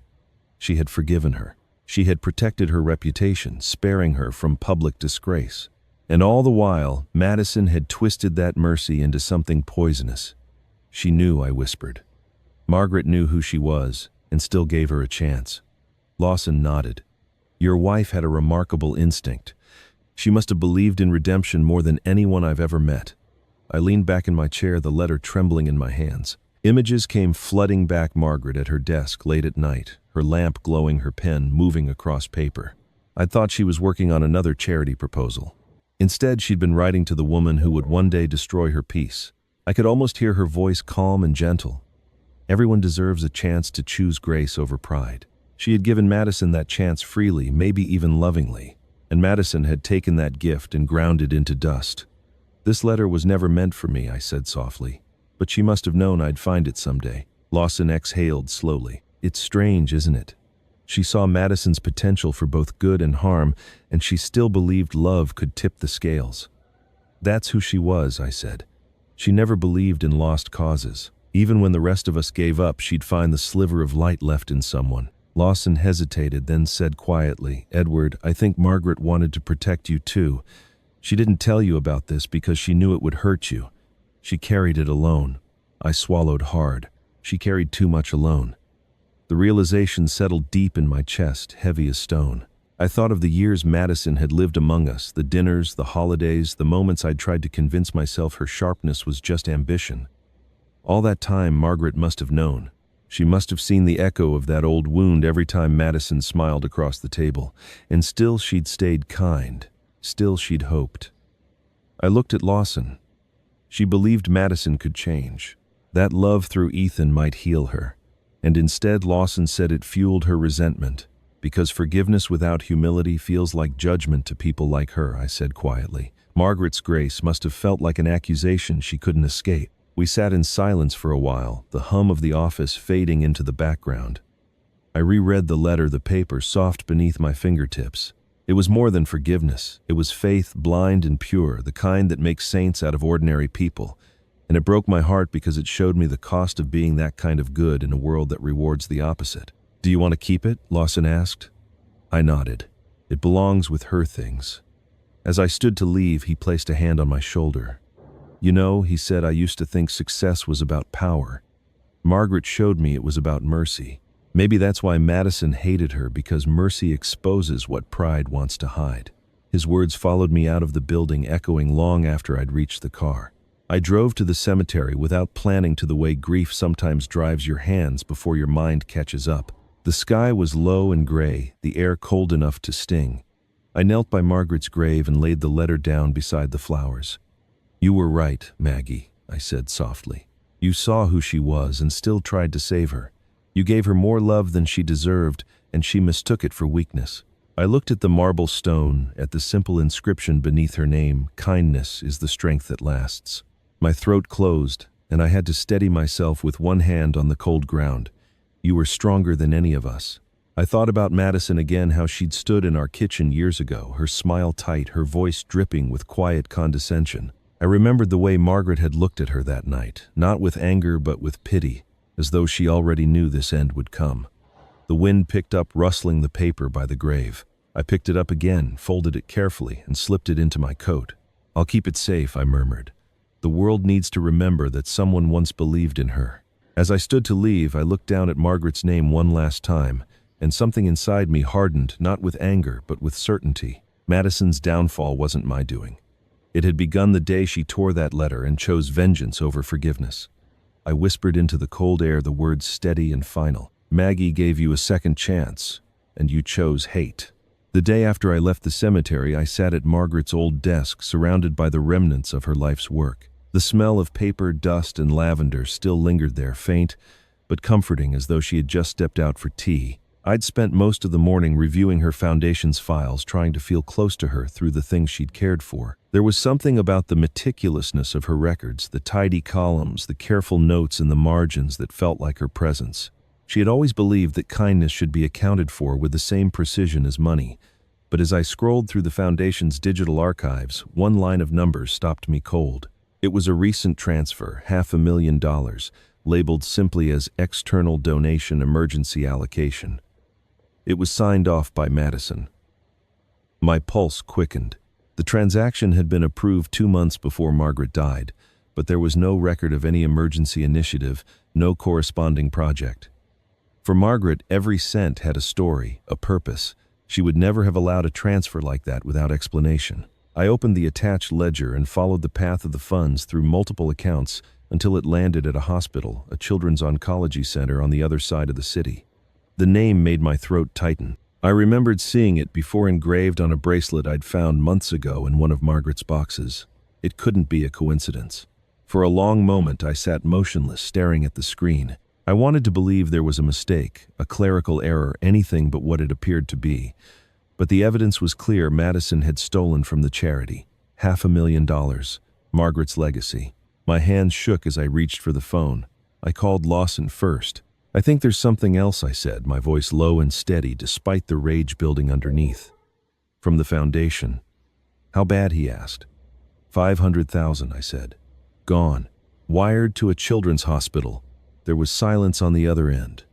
She had forgiven her. She had protected her reputation, sparing her from public disgrace. And all the while, Madison had twisted that mercy into something poisonous. "She knew," I whispered. "Margaret knew who she was, and still gave her a chance." Lawson nodded. "Your wife had a remarkable instinct. She must have believed in redemption more than anyone I've ever met. I leaned back in my chair, the letter trembling in my hands. Images came flooding back. Margaret at her desk late at night, her lamp glowing, her pen moving across paper. I'd thought she was working on another charity proposal. Instead, she'd been writing to the woman who would one day destroy her peace. I could almost hear her voice, calm and gentle. Everyone deserves a chance to choose grace over pride. She had given Madison that chance freely, maybe even lovingly, and Madison had taken that gift and ground it into dust. This letter was never meant for me, I said softly, but she must have known I'd find it someday. Lawson exhaled slowly. It's strange, isn't it? She saw Madison's potential for both good and harm, and she still believed love could tip the scales. That's who she was, I said. She never believed in lost causes. Even when the rest of us gave up, she'd find the sliver of light left in someone. Lawson hesitated, then said quietly, Edward, I think Margaret wanted to protect you too. She didn't tell you about this because she knew it would hurt you. She carried it alone. I swallowed hard. She carried too much alone. The realization settled deep in my chest, heavy as stone. I thought of the years Madison had lived among us, the dinners, the holidays, the moments I'd tried to convince myself her sharpness was just ambition. All that time, Margaret must have known. She must have seen the echo of that old wound every time Madison smiled across the table. And still she'd stayed kind. Still she'd hoped. I looked at Lawson. She believed Madison could change. That love through Ethan might heal her. And instead, Lawson said it fueled her resentment. Because forgiveness without humility feels like judgment to people like her, I said quietly. Margaret's grace must have felt like an accusation she couldn't escape. We sat in silence for a while, the hum of the office fading into the background. I reread the letter, the paper soft beneath my fingertips. It was more than forgiveness. It was faith, blind and pure, the kind that makes saints out of ordinary people. And it broke my heart because it showed me the cost of being that kind of good in a world that rewards the opposite. Do you want to keep it? Lawson asked. I nodded. It belongs with her things. As I stood to leave, he placed a hand on my shoulder. You know, he said, I used to think success was about power. Margaret showed me it was about mercy. Maybe that's why Madison hated her, because mercy exposes what pride wants to hide. His words followed me out of the building, echoing long after I'd reached the car. I drove to the cemetery without planning, to the way grief sometimes drives your hands before your mind catches up. The sky was low and gray, the air cold enough to sting. I knelt by Margaret's grave and laid the letter down beside the flowers. You were right, Maggie, I said softly. You saw who she was and still tried to save her. You gave her more love than she deserved, and she mistook it for weakness. I looked at the marble stone, at the simple inscription beneath her name, kindness is the strength that lasts. My throat closed, and I had to steady myself with one hand on the cold ground. You were stronger than any of us. I thought about Madison again, how she'd stood in our kitchen years ago, her smile tight, her voice dripping with quiet condescension. I remembered the way Margaret had looked at her that night, not with anger but with pity, as though she already knew this end would come. The wind picked up, rustling the paper by the grave. I picked it up again, folded it carefully, and slipped it into my coat. I'll keep it safe, I murmured. The world needs to remember that someone once believed in her. As I stood to leave, I looked down at Margaret's name one last time, and something inside me hardened, not with anger but with certainty. Madison's downfall wasn't my doing. It had begun the day she tore that letter and chose vengeance over forgiveness. I whispered into the cold air the words steady and final. Maggie gave you a second chance, and you chose hate. The day after I left the cemetery, I sat at Margaret's old desk, surrounded by the remnants of her life's work. The smell of paper, dust, and lavender still lingered there, faint but comforting, as though she had just stepped out for tea. I'd spent most of the morning reviewing her foundation's files, trying to feel close to her through the things she'd cared for. There was something about the meticulousness of her records, the tidy columns, the careful notes in the margins that felt like her presence. She had always believed that kindness should be accounted for with the same precision as money. But as I scrolled through the foundation's digital archives, one line of numbers stopped me cold. It was a recent transfer, $500,000, labeled simply as External Donation Emergency Allocation. It was signed off by Madison. My pulse quickened. The transaction had been approved 2 months before Margaret died, but there was no record of any emergency initiative, no corresponding project. For Margaret, every cent had a story, a purpose. She would never have allowed a transfer like that without explanation. I opened the attached ledger and followed the path of the funds through multiple accounts until it landed at a hospital, a children's oncology center on the other side of the city. The name made my throat tighten. I remembered seeing it before engraved on a bracelet I'd found months ago in one of Margaret's boxes. It couldn't be a coincidence. For a long moment, I sat motionless, staring at the screen. I wanted to believe there was a mistake, a clerical error, anything but what it appeared to be. But the evidence was clear. Madison had stolen from the charity. $500,000. Margaret's legacy. My hands shook as I reached for the phone. I called Lawson first. "I think there's something else," I said, my voice low and steady despite the rage building underneath. "From the foundation." "How bad?" he asked. 500,000, I said. "Gone. Wired to a children's hospital." There was silence on the other end.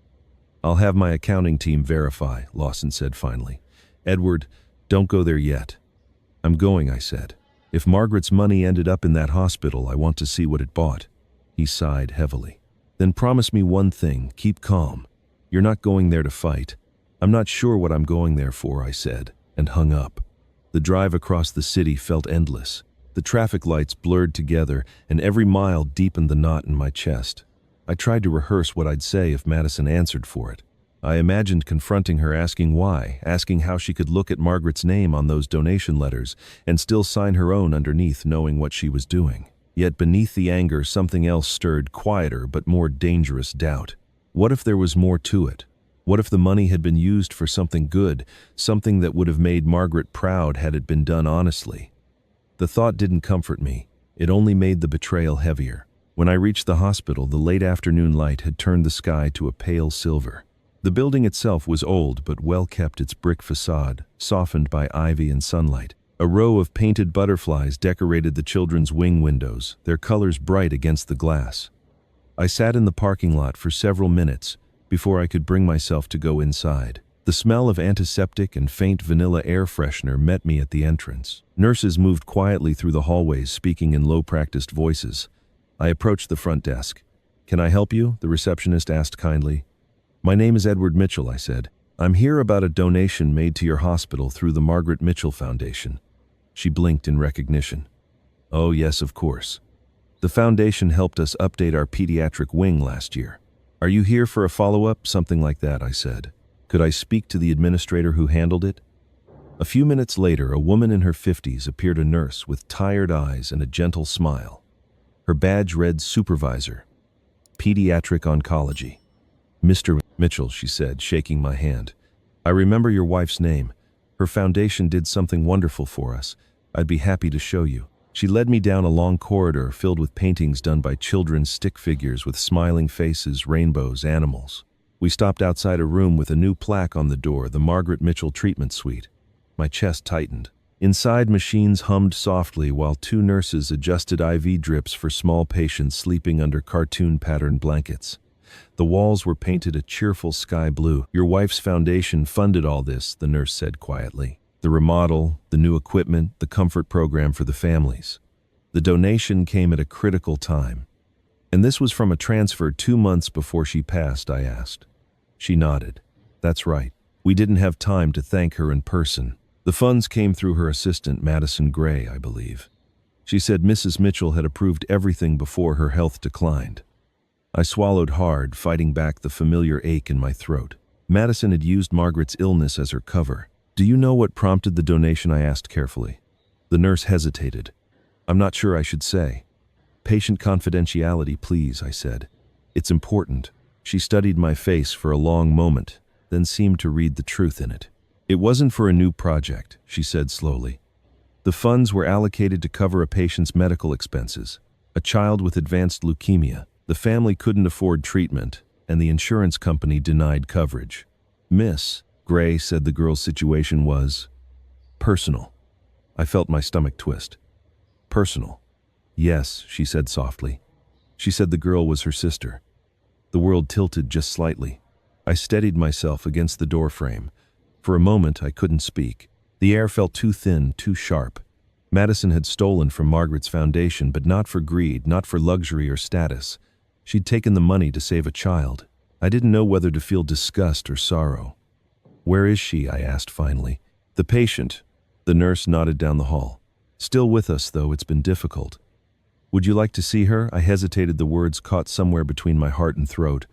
"I'll have my accounting team verify," Lawson said finally. "Edward, don't go there yet." "I'm going," I said. "If Margaret's money ended up in that hospital, I want to see what it bought." He sighed heavily. "Then promise me one thing, keep calm. You're not going there to fight." "I'm not sure what I'm going there for," I said, and hung up. The drive across the city felt endless. The traffic lights blurred together, and every mile deepened the knot in my chest. I tried to rehearse what I'd say if Madison answered for it. I imagined confronting her, asking why, asking how she could look at Margaret's name on those donation letters and still sign her own underneath, knowing what she was doing. Yet beneath the anger, something else stirred, quieter but more dangerous doubt. What if there was more to it? What if the money had been used for something good, something that would have made Margaret proud had it been done honestly? The thought didn't comfort me. It only made the betrayal heavier. When I reached the hospital, the late afternoon light had turned the sky to a pale silver. The building itself was old but well kept, its brick facade softened by ivy and sunlight. A row of painted butterflies decorated the children's wing windows, their colors bright against the glass. I sat in the parking lot for several minutes before I could bring myself to go inside. The smell of antiseptic and faint vanilla air freshener met me at the entrance. Nurses moved quietly through the hallways, speaking in low-practiced voices. I approached the front desk. "Can I help you?" the receptionist asked kindly. "My name is Edward Mitchell," I said. "I'm here about a donation made to your hospital through the Margaret Mitchell Foundation." She blinked in recognition. "Oh, yes, of course. The foundation helped us update our pediatric wing last year. Are you here for a follow-up?" "Something like that," I said. "Could I speak to the administrator who handled it?" A few minutes later, a woman in her 50s appeared, a nurse with tired eyes and a gentle smile. Her badge read Supervisor, Pediatric Oncology. "Mr. Mitchell," she said, shaking my hand. "I remember your wife's name. Her foundation did something wonderful for us. I'd be happy to show you." She led me down a long corridor filled with paintings done by children's stick figures with smiling faces, rainbows, animals. We stopped outside a room with a new plaque on the door, the Margaret Mitchell Treatment Suite. My chest tightened. Inside, machines hummed softly while two nurses adjusted IV drips for small patients sleeping under cartoon-patterned blankets. The walls were painted a cheerful sky blue. "Your wife's foundation funded all this," the nurse said quietly. "The remodel, the new equipment, the comfort program for the families. The donation came at a critical time." "And this was from a transfer 2 months before she passed?" I asked. She nodded. "That's right. We didn't have time to thank her in person. The funds came through her assistant, Madison Gray, I believe. She said Mrs. Mitchell had approved everything before her health declined." I swallowed hard, fighting back the familiar ache in my throat. Madison had used Margaret's illness as her cover. "Do you know what prompted the donation?" I asked carefully. The nurse hesitated. "I'm not sure I should say." "Patient confidentiality, please," I said. "It's important." She studied my face for a long moment, then seemed to read the truth in it. "It wasn't for a new project," she said slowly. "The funds were allocated to cover a patient's medical expenses, a child with advanced leukemia. The family couldn't afford treatment, and the insurance company denied coverage. Miss Gray said the girl's situation was personal." I felt my stomach twist. "Personal?" "Yes," she said softly. She said the girl was her sister. The world tilted just slightly. I steadied myself against the door frame. For a moment, I couldn't speak. The air felt too thin, too sharp. Madison had stolen from Margaret's foundation, but not for greed, not for luxury or status. She'd taken the money to save a child. I didn't know whether to feel disgust or sorrow. "Where is she?" I asked finally. "The patient." The nurse nodded down the hall. Still with us, though it's been difficult. Would you like to see her? I hesitated, the words caught somewhere between my heart and throat.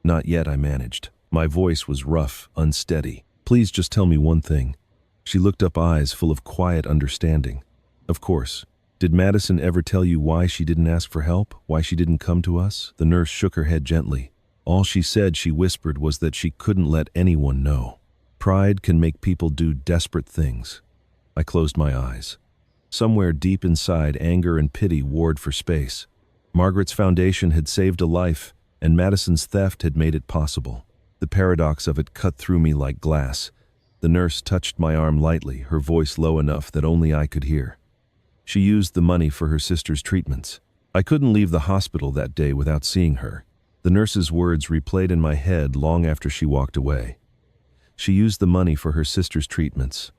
Not yet, I managed. My voice was rough, unsteady. Please just tell me one thing. She looked up, eyes full of quiet understanding. Of course. Did Madison ever tell you why she didn't ask for help? Why she didn't come to us? The nurse shook her head gently. All she said, she whispered, was that she couldn't let anyone know. Pride can make people do desperate things. I closed my eyes. Somewhere deep inside, anger and pity warred for space. Margaret's foundation had saved a life, and Madison's theft had made it possible. The paradox of it cut through me like glass. The nurse touched my arm lightly, her voice low enough that only I could hear. She used the money for her sister's treatments. I couldn't leave the hospital that day without seeing her. The nurse's words replayed in my head long after she walked away. She used the money for her sister's treatments.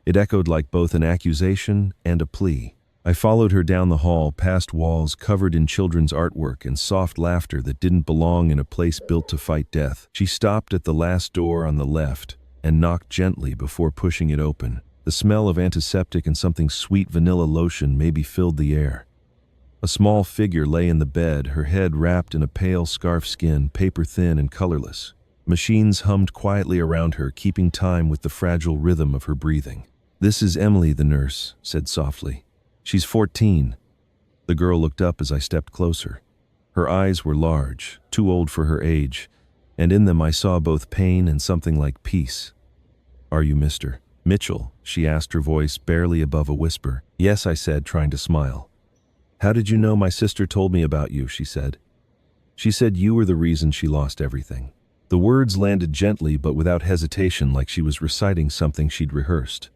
It echoed like both an accusation and a plea. I followed her down the hall, past walls covered in children's artwork and soft laughter that didn't belong in a place built to fight death. She stopped at the last door on the left and knocked gently before pushing it open. The smell of antiseptic and something sweet, vanilla lotion, maybe filled the air. A small figure lay in the bed, her head wrapped in a pale scarf skin, paper thin and colorless. Machines hummed quietly around her, keeping time with the fragile rhythm of her breathing. This is Emily, the nurse said softly. She's 14. The girl looked up as I stepped closer. Her eyes were large, too old for her age, and in them I saw both pain and something like peace. Are you Mr. Mitchell? She asked, her voice barely above a whisper. Yes, I said, trying to smile. How did you know? My sister told me about you, she said. She said you were the reason she lost everything. The words landed gently but without hesitation, like she was reciting something she'd rehearsed.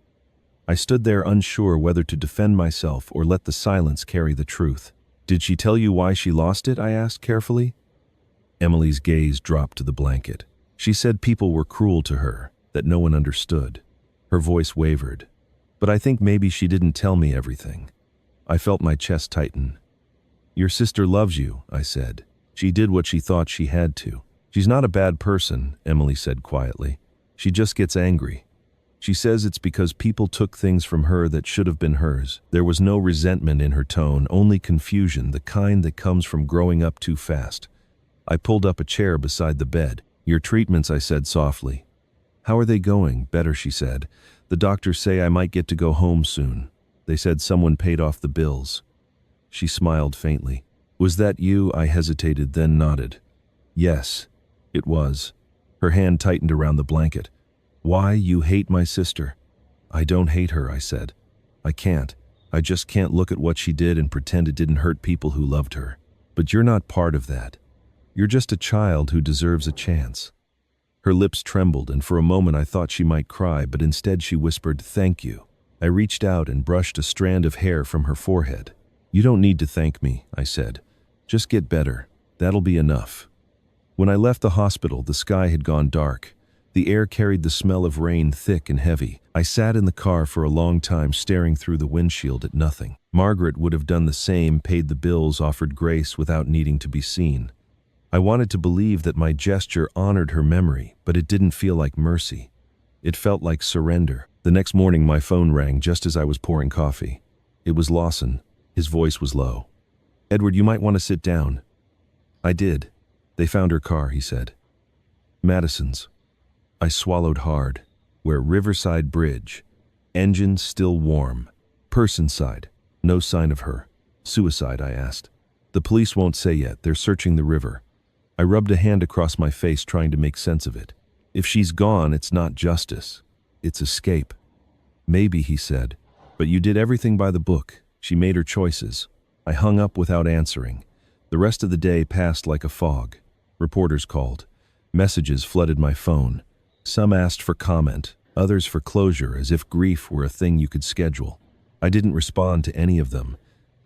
I stood there unsure whether to defend myself or let the silence carry the truth. Did she tell you why she lost it? I asked carefully. Emily's gaze dropped to the blanket. She said people were cruel to her, that no one understood. Her voice wavered. But I think maybe she didn't tell me everything. I felt my chest tighten. Your sister loves you, I said. She did what she thought she had to. She's not a bad person, Emily said quietly. She just gets angry. She says it's because people took things from her that should have been hers. There was no resentment in her tone, only confusion, the kind that comes from growing up too fast. I pulled up a chair beside the bed. Your treatments, I said softly. How are they going? Better, she said. The doctors say I might get to go home soon. They said someone paid off the bills. She smiled faintly. Was that you? I hesitated, then nodded. Yes, it was. Her hand tightened around the blanket. Why, you hate my sister? I don't hate her, I said. I can't. I just can't look at what she did and pretend it didn't hurt people who loved her. But you're not part of that. You're just a child who deserves a chance. Her lips trembled, and for a moment I thought she might cry, but instead she whispered, thank you. I reached out and brushed a strand of hair from her forehead. You don't need to thank me, I said. Just get better. That'll be enough. When I left the hospital, the sky had gone dark. The air carried the smell of rain, thick and heavy. I sat in the car for a long time, staring through the windshield at nothing. Margaret would have done the same, paid the bills, offered grace without needing to be seen. I wanted to believe that my gesture honored her memory, but it didn't feel like mercy. It felt like surrender. The next morning, my phone rang just as I was pouring coffee. It was Lawson. His voice was low. Edward, you might want to sit down. I did. They found her car, he said. Madison's. I swallowed hard. Where? Riverside Bridge. Engine still warm. Person side. No sign of her. Suicide, I asked. The police won't say yet. They're searching the river. I rubbed a hand across my face, trying to make sense of it. If she's gone, it's not justice. It's escape. Maybe, he said. But you did everything by the book. She made her choices. I hung up without answering. The rest of the day passed like a fog. Reporters called. Messages flooded my phone. Some asked for comment, others for closure, as if grief were a thing you could schedule. I didn't respond to any of them.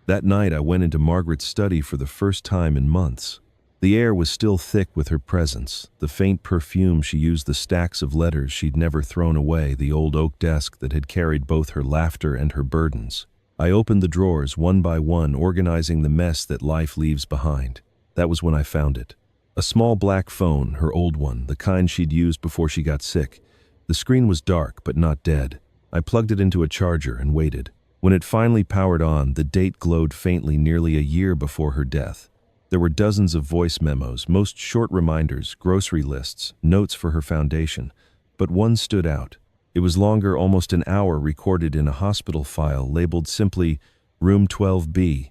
That night I went into Margaret's study for the first time in months. The air was still thick with her presence, the faint perfume she used, the stacks of letters she'd never thrown away, the old oak desk that had carried both her laughter and her burdens. I opened the drawers one by one, organizing the mess that life leaves behind. That was when I found it. A small black phone, her old one, the kind she'd used before she got sick. The screen was dark, but not dead. I plugged it into a charger and waited. When it finally powered on, the date glowed faintly nearly a year before her death. There were dozens of voice memos, most short reminders, grocery lists, notes for her foundation. But one stood out. It was longer, almost an hour, recorded in a hospital file labeled simply Room 12B.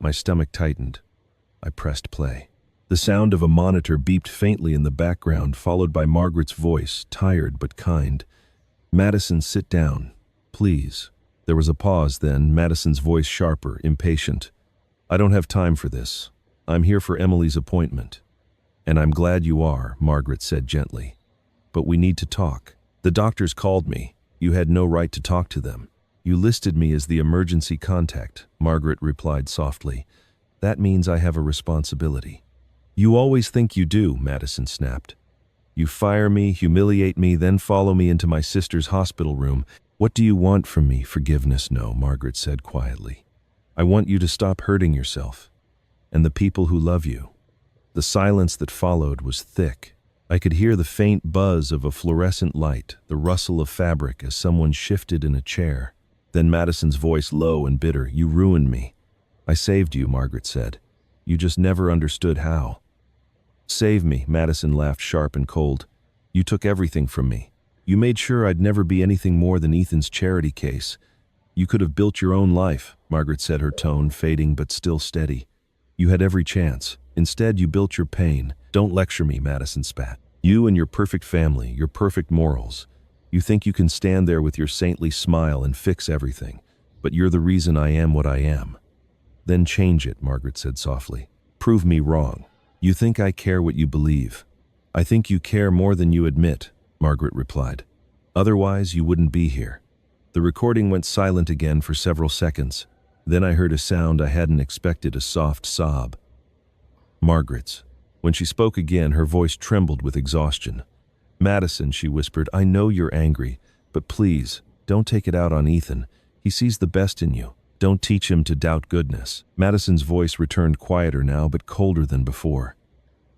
My stomach tightened. I pressed play. The sound of a monitor beeped faintly in the background, followed by Margaret's voice, tired but kind. "Madison, sit down, please." There was a pause, then Madison's voice sharper, impatient. "I don't have time for this. I'm here for Emily's appointment." "And I'm glad you are," Margaret said gently. "But we need to talk. The doctors called me. You had no right to talk to them. You listed me as the emergency contact," Margaret replied softly. "That means I have a responsibility." "You always think you do," Madison snapped. "You fire me, humiliate me, then follow me into my sister's hospital room. What do you want from me?" "Forgiveness, no," Margaret said quietly. "I want you to stop hurting yourself and the people who love you." The silence that followed was thick. I could hear the faint buzz of a fluorescent light, the rustle of fabric as someone shifted in a chair. Then Madison's voice, low and bitter. "You ruined me." "I saved you," Margaret said. "You just never understood how." "Save me," Madison laughed, sharp and cold. "You took everything from me. You made sure I'd never be anything more than Ethan's charity case. You could have built your own life," Margaret said, her tone fading but still steady. "You had every chance. Instead, you built your pain." "Don't lecture me," Madison spat. "You and your perfect family, your perfect morals. You think you can stand there with your saintly smile and fix everything, but you're the reason I am what I am." "Then change it," Margaret said softly. "Prove me wrong. You think I care what you believe. I think you care more than you admit," Margaret replied. "Otherwise, you wouldn't be here." The recording went silent again for several seconds. Then I heard a sound I hadn't expected, a soft sob. Margaret's. When she spoke again, her voice trembled with exhaustion. "Madison," she whispered, "I know you're angry, but please, don't take it out on Ethan. He sees the best in you. Don't teach him to doubt goodness." Madison's voice returned quieter now, but colder than before.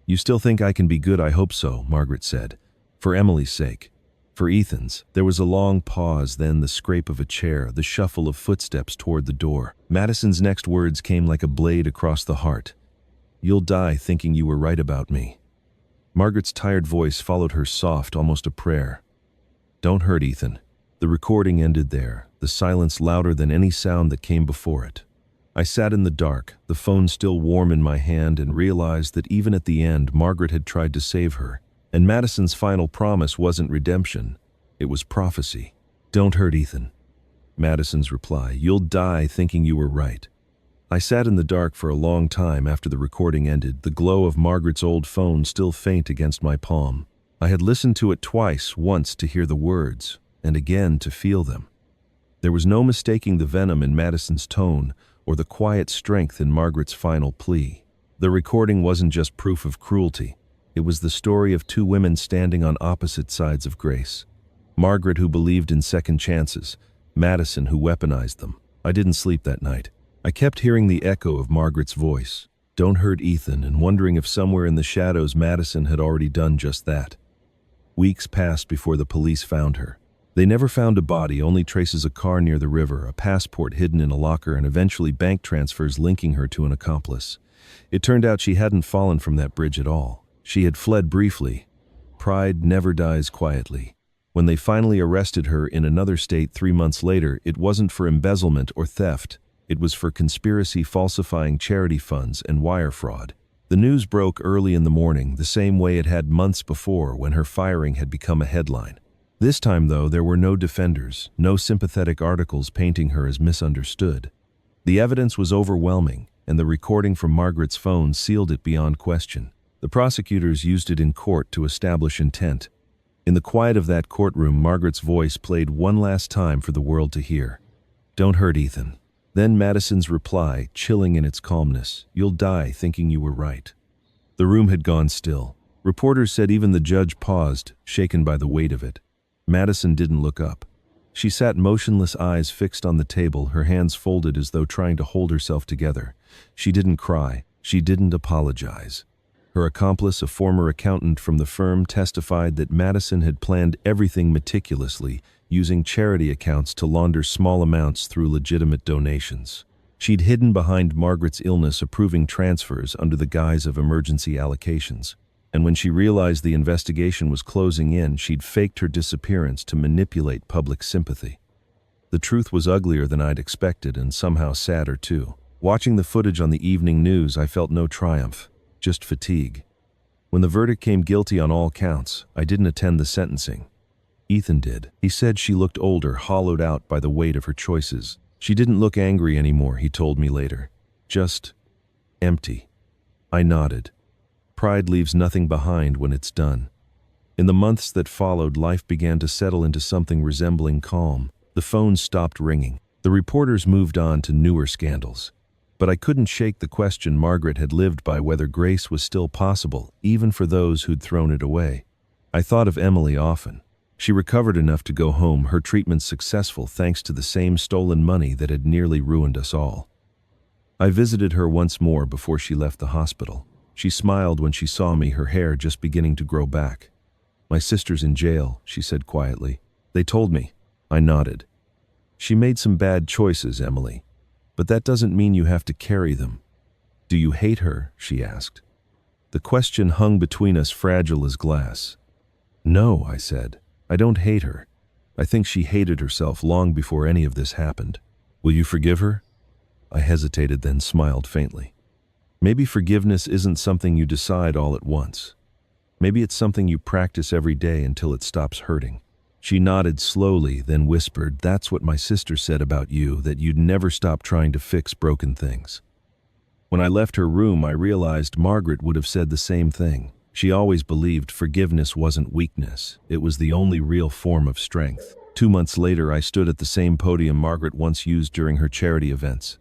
"You still think I can be good? I hope so," Margaret said. "For Emily's sake. For Ethan's." There was a long pause, then the scrape of a chair, the shuffle of footsteps toward the door. Madison's next words came like a blade across the heart. "You'll die thinking you were right about me." Margaret's tired voice followed her, soft, almost a prayer. "Don't hurt Ethan." The recording ended there, the silence louder than any sound that came before it. I sat in the dark, the phone still warm in my hand, and realized that even at the end, Margaret had tried to save her. And Madison's final promise wasn't redemption, it was prophecy. "Don't hurt Ethan." Madison's reply, "You'll die thinking you were right." I sat in the dark for a long time after the recording ended, the glow of Margaret's old phone still faint against my palm. I had listened to it twice, once to hear the words, and again to feel them. There was no mistaking the venom in Madison's tone or the quiet strength in Margaret's final plea. The recording wasn't just proof of cruelty. It was the story of two women standing on opposite sides of grace. Margaret, who believed in second chances, Madison, who weaponized them. I didn't sleep that night. I kept hearing the echo of Margaret's voice, "Don't hurt Ethan," and wondering if somewhere in the shadows Madison had already done just that. Weeks passed before the police found her. They never found a body, only traces of a car near the river, a passport hidden in a locker, and eventually bank transfers linking her to an accomplice. It turned out she hadn't fallen from that bridge at all. She had fled briefly. Pride never dies quietly. When they finally arrested her in another state 3 months later, it wasn't for embezzlement or theft. It was for conspiracy, falsifying charity funds, and wire fraud. The news broke early in the morning, the same way it had months before when her firing had become a headline. This time, though, there were no defenders, no sympathetic articles painting her as misunderstood. The evidence was overwhelming, and the recording from Margaret's phone sealed it beyond question. The prosecutors used it in court to establish intent. In the quiet of that courtroom, Margaret's voice played one last time for the world to hear. "Don't hurt Ethan." Then Madison's reply, chilling in its calmness, "You'll die thinking you were right." The room had gone still. Reporters said even the judge paused, shaken by the weight of it. Madison didn't look up. She sat motionless, eyes fixed on the table, her hands folded as though trying to hold herself together. She didn't cry. She didn't apologize. Her accomplice, a former accountant from the firm, testified that Madison had planned everything meticulously, using charity accounts to launder small amounts through legitimate donations. She'd hidden behind Margaret's illness, approving transfers under the guise of emergency allocations. And when she realized the investigation was closing in, she'd faked her disappearance to manipulate public sympathy. The truth was uglier than I'd expected, and somehow sadder too. Watching the footage on the evening news, I felt no triumph, just fatigue. When the verdict came guilty on all counts, I didn't attend the sentencing. Ethan did. He said she looked older, hollowed out by the weight of her choices. She didn't look angry anymore, he told me later. Just empty. I nodded. Pride leaves nothing behind when it's done. In the months that followed, life began to settle into something resembling calm. The phone stopped ringing. The reporters moved on to newer scandals. But I couldn't shake the question Margaret had lived by, whether grace was still possible, even for those who'd thrown it away. I thought of Emily often. She recovered enough to go home, her treatment successful thanks to the same stolen money that had nearly ruined us all. I visited her once more before she left the hospital. She smiled when she saw me, her hair just beginning to grow back. "My sister's in jail," she said quietly. "They told me." I nodded. "She made some bad choices, Emily. But that doesn't mean you have to carry them." "Do you hate her?" she asked. The question hung between us, fragile as glass. "No," I said. "I don't hate her. I think she hated herself long before any of this happened." "Will you forgive her?" I hesitated, then smiled faintly. "Maybe forgiveness isn't something you decide all at once. Maybe it's something you practice every day until it stops hurting." She nodded slowly, then whispered, "That's what my sister said about you, that you'd never stop trying to fix broken things." When I left her room, I realized Margaret would have said the same thing. She always believed forgiveness wasn't weakness. It was the only real form of strength. 2 months later, I stood at the same podium Margaret once used during her charity events.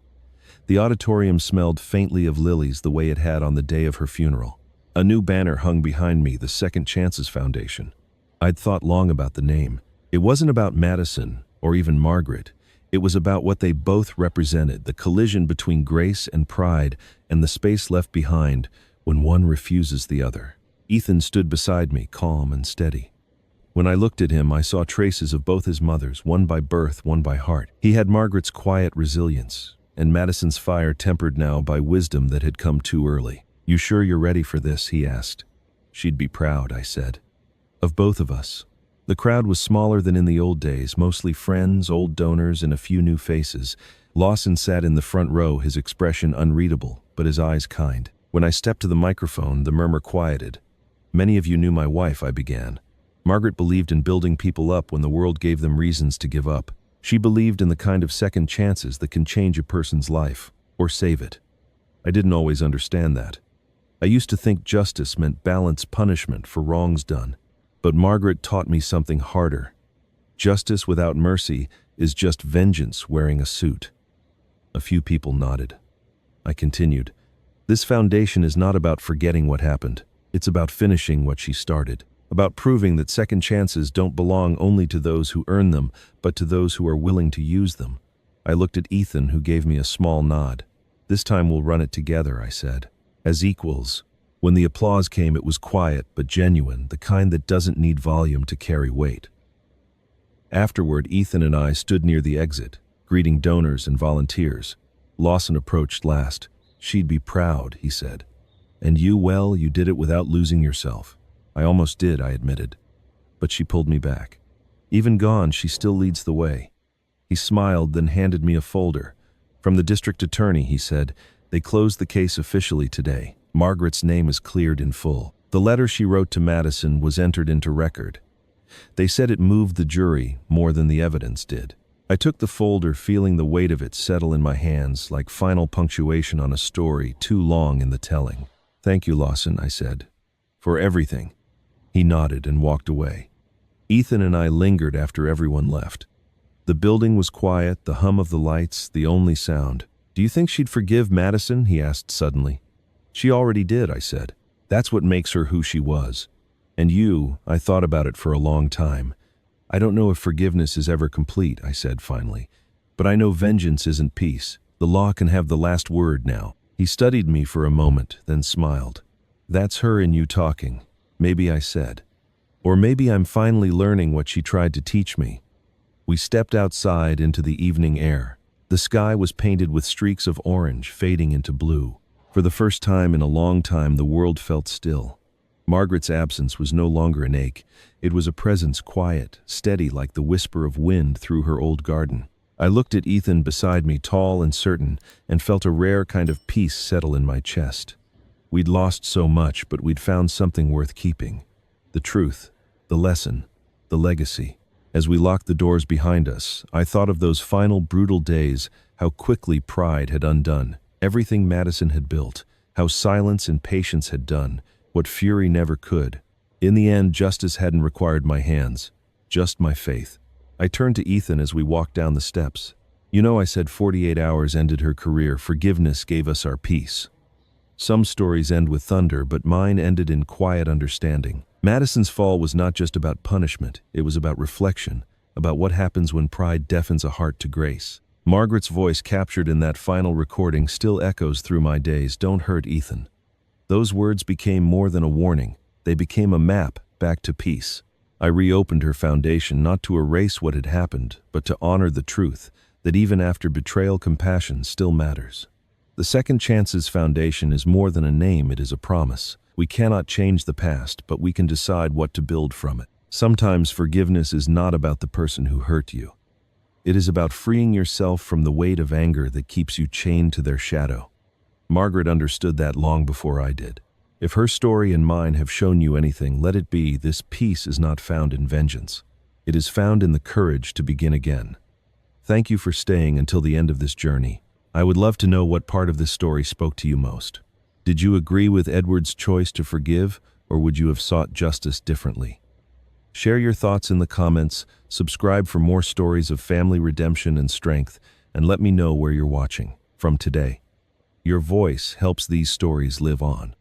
The auditorium smelled faintly of lilies, the way it had on the day of her funeral. A new banner hung behind me, the Second Chances Foundation. I'd thought long about the name. It wasn't about Madison or even Margaret. It was about what they both represented, the collision between grace and pride, and the space left behind when one refuses the other. Ethan stood beside me, calm and steady. When I looked at him, I saw traces of both his mothers, one by birth, one by heart. He had Margaret's quiet resilience, and Madison's fire, tempered now by wisdom that had come too early. "You sure you're ready for this?" he asked. "She'd be proud," I said. "Of both of us." The crowd was smaller than in the old days, mostly friends, old donors, and a few new faces. Lawson sat in the front row, his expression unreadable, but his eyes kind. When I stepped to the microphone, the murmur quieted. "Many of you knew my wife," I began. "Margaret believed in building people up when the world gave them reasons to give up. She believed in the kind of second chances that can change a person's life, or save it. I didn't always understand that. I used to think justice meant balanced punishment for wrongs done. But Margaret taught me something harder. Justice without mercy is just vengeance wearing a suit." A few people nodded. I continued, "This foundation is not about forgetting what happened. It's about finishing what she started. About proving that second chances don't belong only to those who earn them, but to those who are willing to use them." I looked at Ethan, who gave me a small nod. "This time we'll run it together," I said. "As equals." When the applause came, it was quiet but genuine, the kind that doesn't need volume to carry weight. Afterward, Ethan and I stood near the exit, greeting donors and volunteers. Lawson approached last. "She'd be proud," he said. "And you, well, you did it without losing yourself." "I almost did," I admitted. But she pulled me back. "Even gone, she still leads the way." He smiled, then handed me a folder. "From the district attorney," he said. "They closed the case officially today. Margaret's name is cleared in full. The letter she wrote to Madison was entered into record. They said it moved the jury more than the evidence did." I took the folder, feeling the weight of it settle in my hands like final punctuation on a story too long in the telling. "Thank you, Lawson," I said, "for everything." He nodded and walked away. Ethan and I lingered after everyone left. The building was quiet, the hum of the lights, the only sound. "Do you think she'd forgive Madison?" he asked suddenly. "She already did," I said. "That's what makes her who she was. And you, I thought about it for a long time. I don't know if forgiveness is ever complete," I said finally. "But I know vengeance isn't peace. The law can have the last word now." He studied me for a moment, then smiled. That's her in you talking, maybe I said. Or maybe I'm finally learning what she tried to teach me. We stepped outside into the evening air. The sky was painted with streaks of orange fading into blue. For the first time in a long time, the world felt still. Margaret's absence was no longer an ache. It was a presence quiet, steady like the whisper of wind through her old garden. I looked at Ethan beside me, tall and certain, and felt a rare kind of peace settle in my chest. We'd lost so much, but we'd found something worth keeping. The truth, the lesson, the legacy. As we locked the doors behind us, I thought of those final brutal days, how quickly pride had undone everything Madison had built, how silence and patience had done what fury never could. In the end, justice hadn't required my hands, just my faith. I turned to Ethan as we walked down the steps. You know, I said 48 hours ended her career, forgiveness gave us our peace. Some stories end with thunder, but mine ended in quiet understanding. Madison's fall was not just about punishment, it was about reflection, about what happens when pride deafens a heart to grace. Margaret's voice captured in that final recording still echoes through my days. Don't hurt Ethan. Those words became more than a warning. They became a map back to peace. I reopened her foundation not to erase what had happened, but to honor the truth that even after betrayal, compassion still matters. The Second Chances Foundation is more than a name, it is a promise. We cannot change the past, but we can decide what to build from it. Sometimes forgiveness is not about the person who hurt you. It is about freeing yourself from the weight of anger that keeps you chained to their shadow. Margaret understood that long before I did. If her story and mine have shown you anything, let it be this peace is not found in vengeance. It is found in the courage to begin again. Thank you for staying until the end of this journey. I would love to know what part of this story spoke to you most. Did you agree with Edward's choice to forgive, or would you have sought justice differently? Share your thoughts in the comments, subscribe for more stories of family redemption and strength, and let me know where you're watching from today. Your voice helps these stories live on.